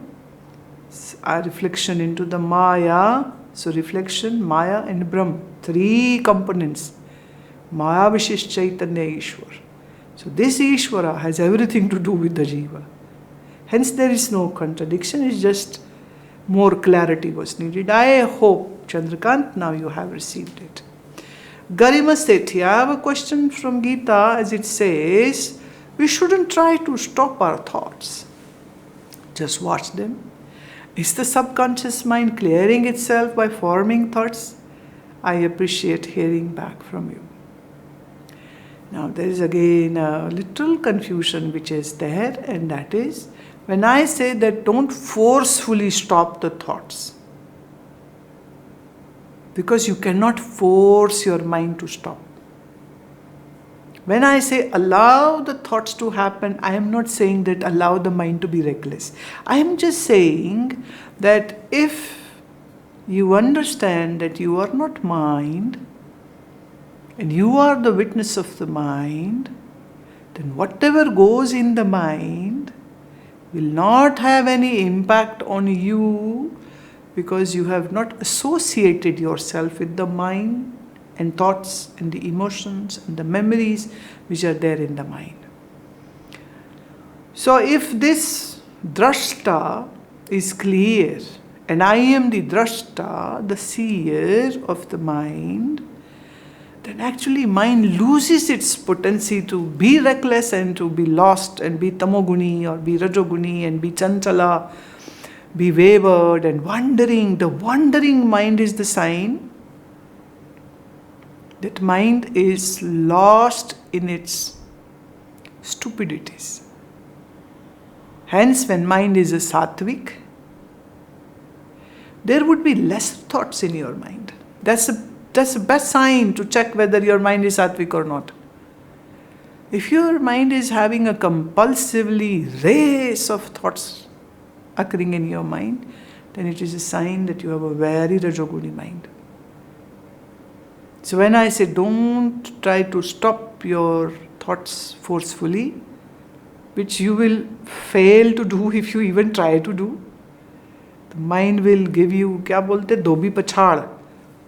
a reflection into the Maya. So reflection, Maya and Brahm. Three components. Maya Vishish Chaitanya Ishvara. So this Ishvara has everything to do with the Jiva. Hence there is no contradiction, it's just more clarity was needed. I hope, Chandrakant, now you have received it. Garima Sethi, I have a question from Gita as it says, we shouldn't try to stop our thoughts. Just watch them. Is the subconscious mind clearing itself by forming thoughts? I appreciate hearing back from you. Now there is again a little confusion which is there, and that is when I say that don't forcefully stop the thoughts, because you cannot force your mind to stop. When I say allow the thoughts to happen, I am not saying that allow the mind to be reckless. I am just saying that if you understand that you are not mind, and you are the witness of the mind, then whatever goes in the mind will not have any impact on you, because you have not associated yourself with the mind and thoughts and the emotions and the memories which are there in the mind. So if this drashta is clear, and I am the drashta, the seer of the mind, then actually mind loses its potency to be reckless and to be lost and be tamoguni or be rajoguni and be chanchala, be wavered and wandering. The wandering mind is the sign that mind is lost in its stupidities. Hence, when mind is a sattvic, there would be less thoughts in your mind. That's the best sign to check whether your mind is sattvic or not. If your mind is having a compulsively race of thoughts occurring in your mind, then it is a sign that you have a very rajoguni mind. So when I say don't try to stop your thoughts forcefully, which you will fail to do if you even try to do, the mind will give you, kya bolte, dobi pachhad.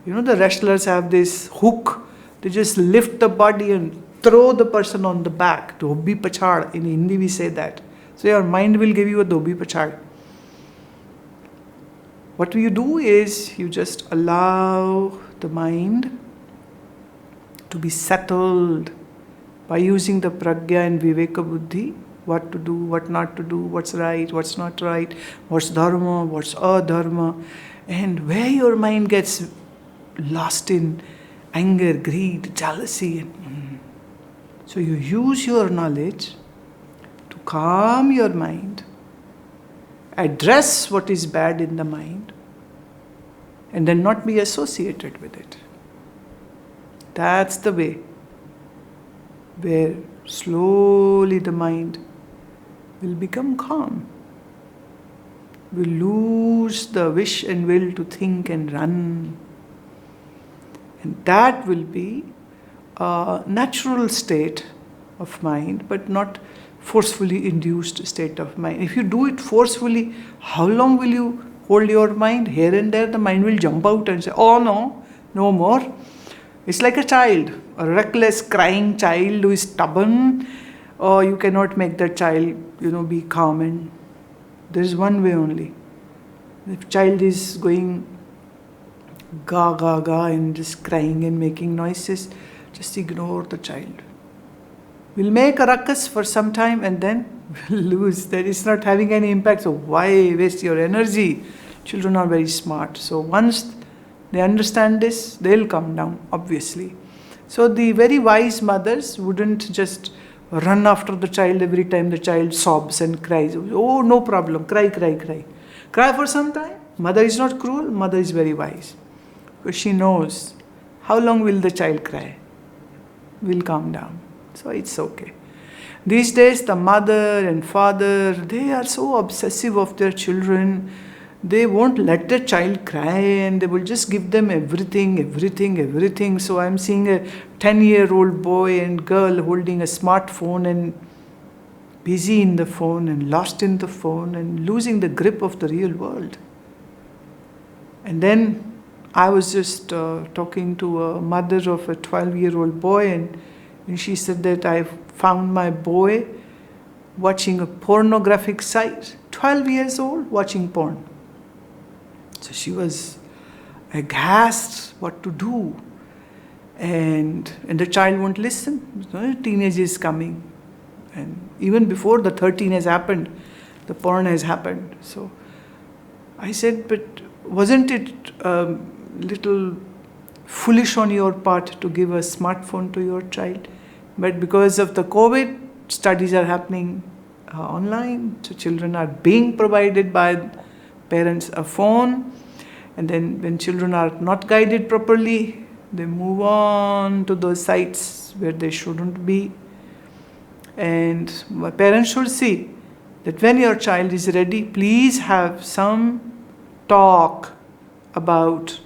You know, the wrestlers have this hook. They just lift the body and throw the person on the back. Dobi pachhad. In Hindi we say that. So your mind will give you a dobi pachhad. What you do is you just allow the mind to be settled by using the pragya and viveka buddhi. What to do, what not to do, what's right, what's not right, what's dharma, what's adharma. And where your mind gets lost in anger, greed, jealousy. So you use your knowledge to calm your mind, address what is bad in the mind, and then not be associated with it. That's the way where slowly the mind will become calm. Will lose the wish and will to think and run. And that will be a natural state of mind, but not forcefully induced state of mind. If you do it forcefully, how long will you hold your mind? Here and there the mind will jump out and say, oh no, no more. It's like a child, a reckless crying child who is stubborn. Or you cannot make that child, be calm. And there is one way only. If child is going ga ga ga and just crying and making noises, just ignore the child. We'll make a ruckus for some time and then we'll lose. That is not having any impact. So why waste your energy? Children are very smart. So once they understand this, they'll come down, obviously. So the very wise mothers wouldn't just run after the child every time the child sobs and cries. Oh, no problem. Cry, cry, cry. Cry for some time. Mother is not cruel. Mother is very wise. Because she knows how long will the child cry. will calm down. So it's okay. These days, the mother and father, they are so obsessive of their children. They won't let their child cry and they will just give them everything. So I'm seeing a 10-year-old boy and girl holding a smartphone and busy in the phone and lost in the phone and losing the grip of the real world. And then I was just talking to a mother of a 12-year-old boy, and she said that I found my boy watching a pornographic site, 12 years old, watching porn. So she was aghast what to do. And the child won't listen. Teenage is coming. And even before the 13 has happened, the porn has happened. So I said, but wasn't it little foolish on your part to give a smartphone to your child? But because of the COVID, studies are happening online. So children are being provided by parents a phone. And then when children are not guided properly, they move on to those sites where they shouldn't be. And parents should see that when your child is ready, please have some talk about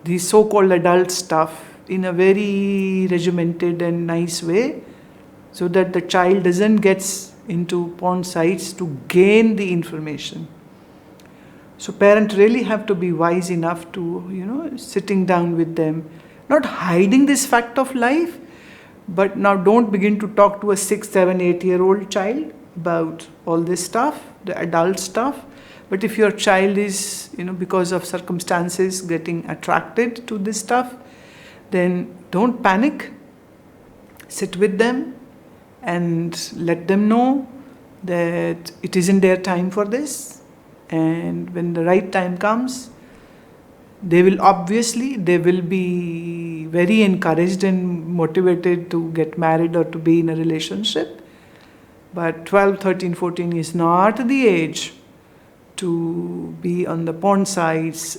the so-called adult stuff in a very regimented and nice way, so that the child doesn't get into porn sites to gain the information. So parents really have to be wise enough to, sitting down with them, not hiding this fact of life, but now don't begin to talk to a 6, 7, 8-year-old child about all this stuff, the adult stuff. But if your child is, because of circumstances getting attracted to this stuff, then don't panic. Sit with them and let them know that it isn't their time for this. And when the right time comes, they will be very encouraged and motivated to get married or to be in a relationship. But 12, 13, 14 is not the age to be on the porn sites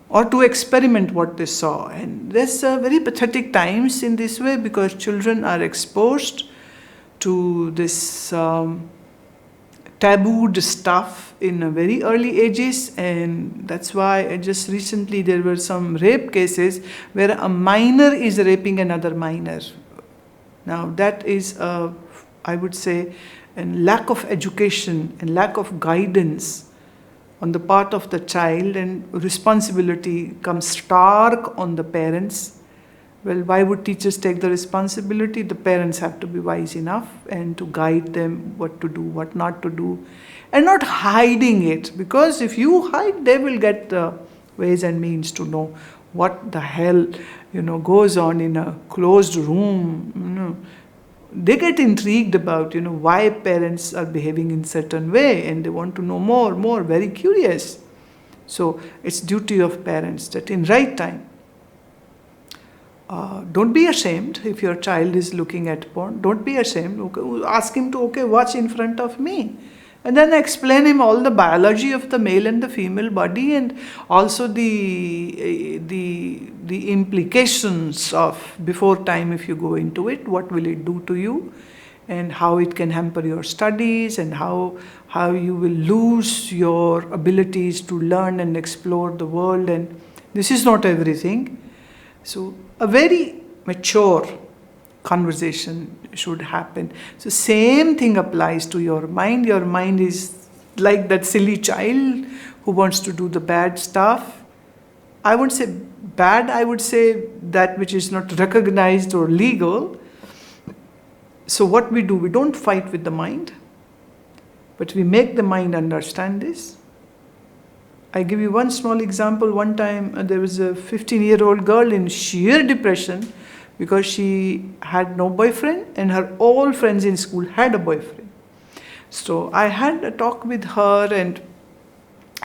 or to experiment what they saw. And there's very pathetic times in this way, because children are exposed to this tabooed stuff in a very early ages, and that's why just recently there were some rape cases where a minor is raping another minor. Now that is, I would say, a lack of education and lack of guidance on the part of the child, and responsibility comes stark on the parents. Well, why would teachers take the responsibility? The parents have to be wise enough and to guide them what to do, what not to do, and not hiding it. Because if you hide, they will get the ways and means to know what the hell, goes on in a closed room. They get intrigued about, why parents are behaving in certain way, and they want to know more, very curious. So it's duty of parents that in right time, don't be ashamed if your child is looking at porn. Don't be ashamed. Okay, ask him to watch in front of me, and then explain him all the biology of the male and the female body, and also the implications of before time if you go into it. What will it do to you, and how it can hamper your studies, and how you will lose your abilities to learn and explore the world. And this is not everything. So a very mature conversation should happen. So same thing applies to your mind. Your mind is like that silly child who wants to do the bad stuff. I wouldn't say bad, I would say that which is not recognized or legal. So what we do, we don't fight with the mind, but we make the mind understand this. I give you one small example. One time there was a 15-year-old girl in sheer depression because she had no boyfriend and her all friends in school had a boyfriend. So I had a talk with her, and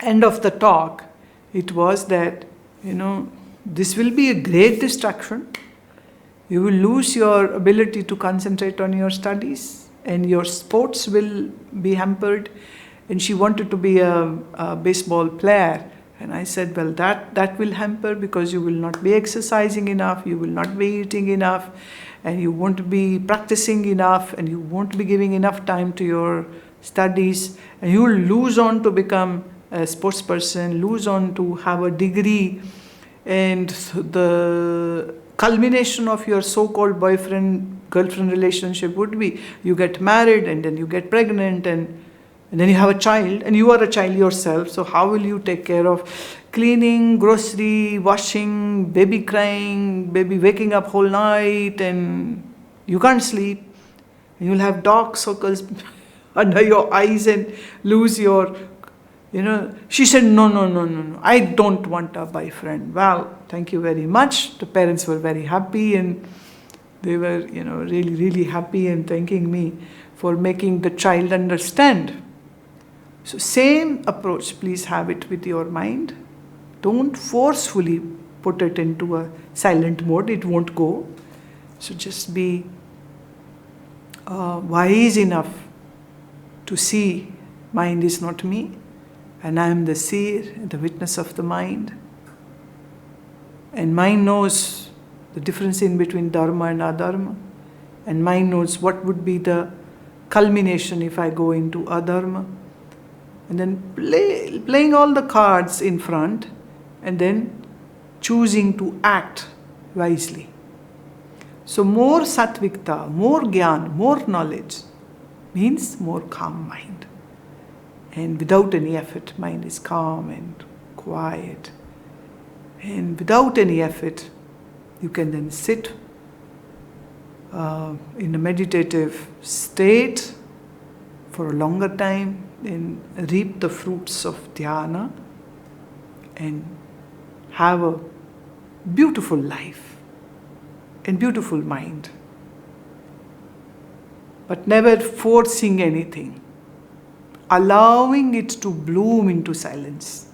end of the talk, it was that, this will be a great distraction. You will lose your ability to concentrate on your studies, and your sports will be hampered. And she wanted to be a baseball player, And I said, well, that will hamper, because you will not be exercising enough, you will not be eating enough, and you won't be practicing enough, and you won't be giving enough time to your studies, and you will lose on to become a sports person, lose on to have a degree, and the culmination of your so-called boyfriend-girlfriend relationship would be you get married, and then you get pregnant, and then you have a child, and you are a child yourself. So how will you take care of cleaning, grocery, washing, baby crying, baby waking up whole night, and you can't sleep, and you'll have dark circles under your eyes and lose your, She said, no, I don't want a boyfriend. Well, thank you very much. The parents were very happy, and they were, really, really happy and thanking me for making the child understand. So same approach, please have it with your mind. Don't forcefully put it into a silent mode, it won't go. So just be wise enough to see mind is not me, and I am the seer, the witness of the mind. And mind knows the difference in between dharma and adharma. And mind knows what would be the culmination if I go into adharma. And then playing all the cards in front, and then choosing to act wisely. So more sattvikta, more gyan, more knowledge means more calm mind. And without any effort, mind is calm and quiet. And without any effort, you can then sit in a meditative state for a longer time and reap the fruits of dhyana and have a beautiful life and beautiful mind. But never forcing anything, allowing it to bloom into silence.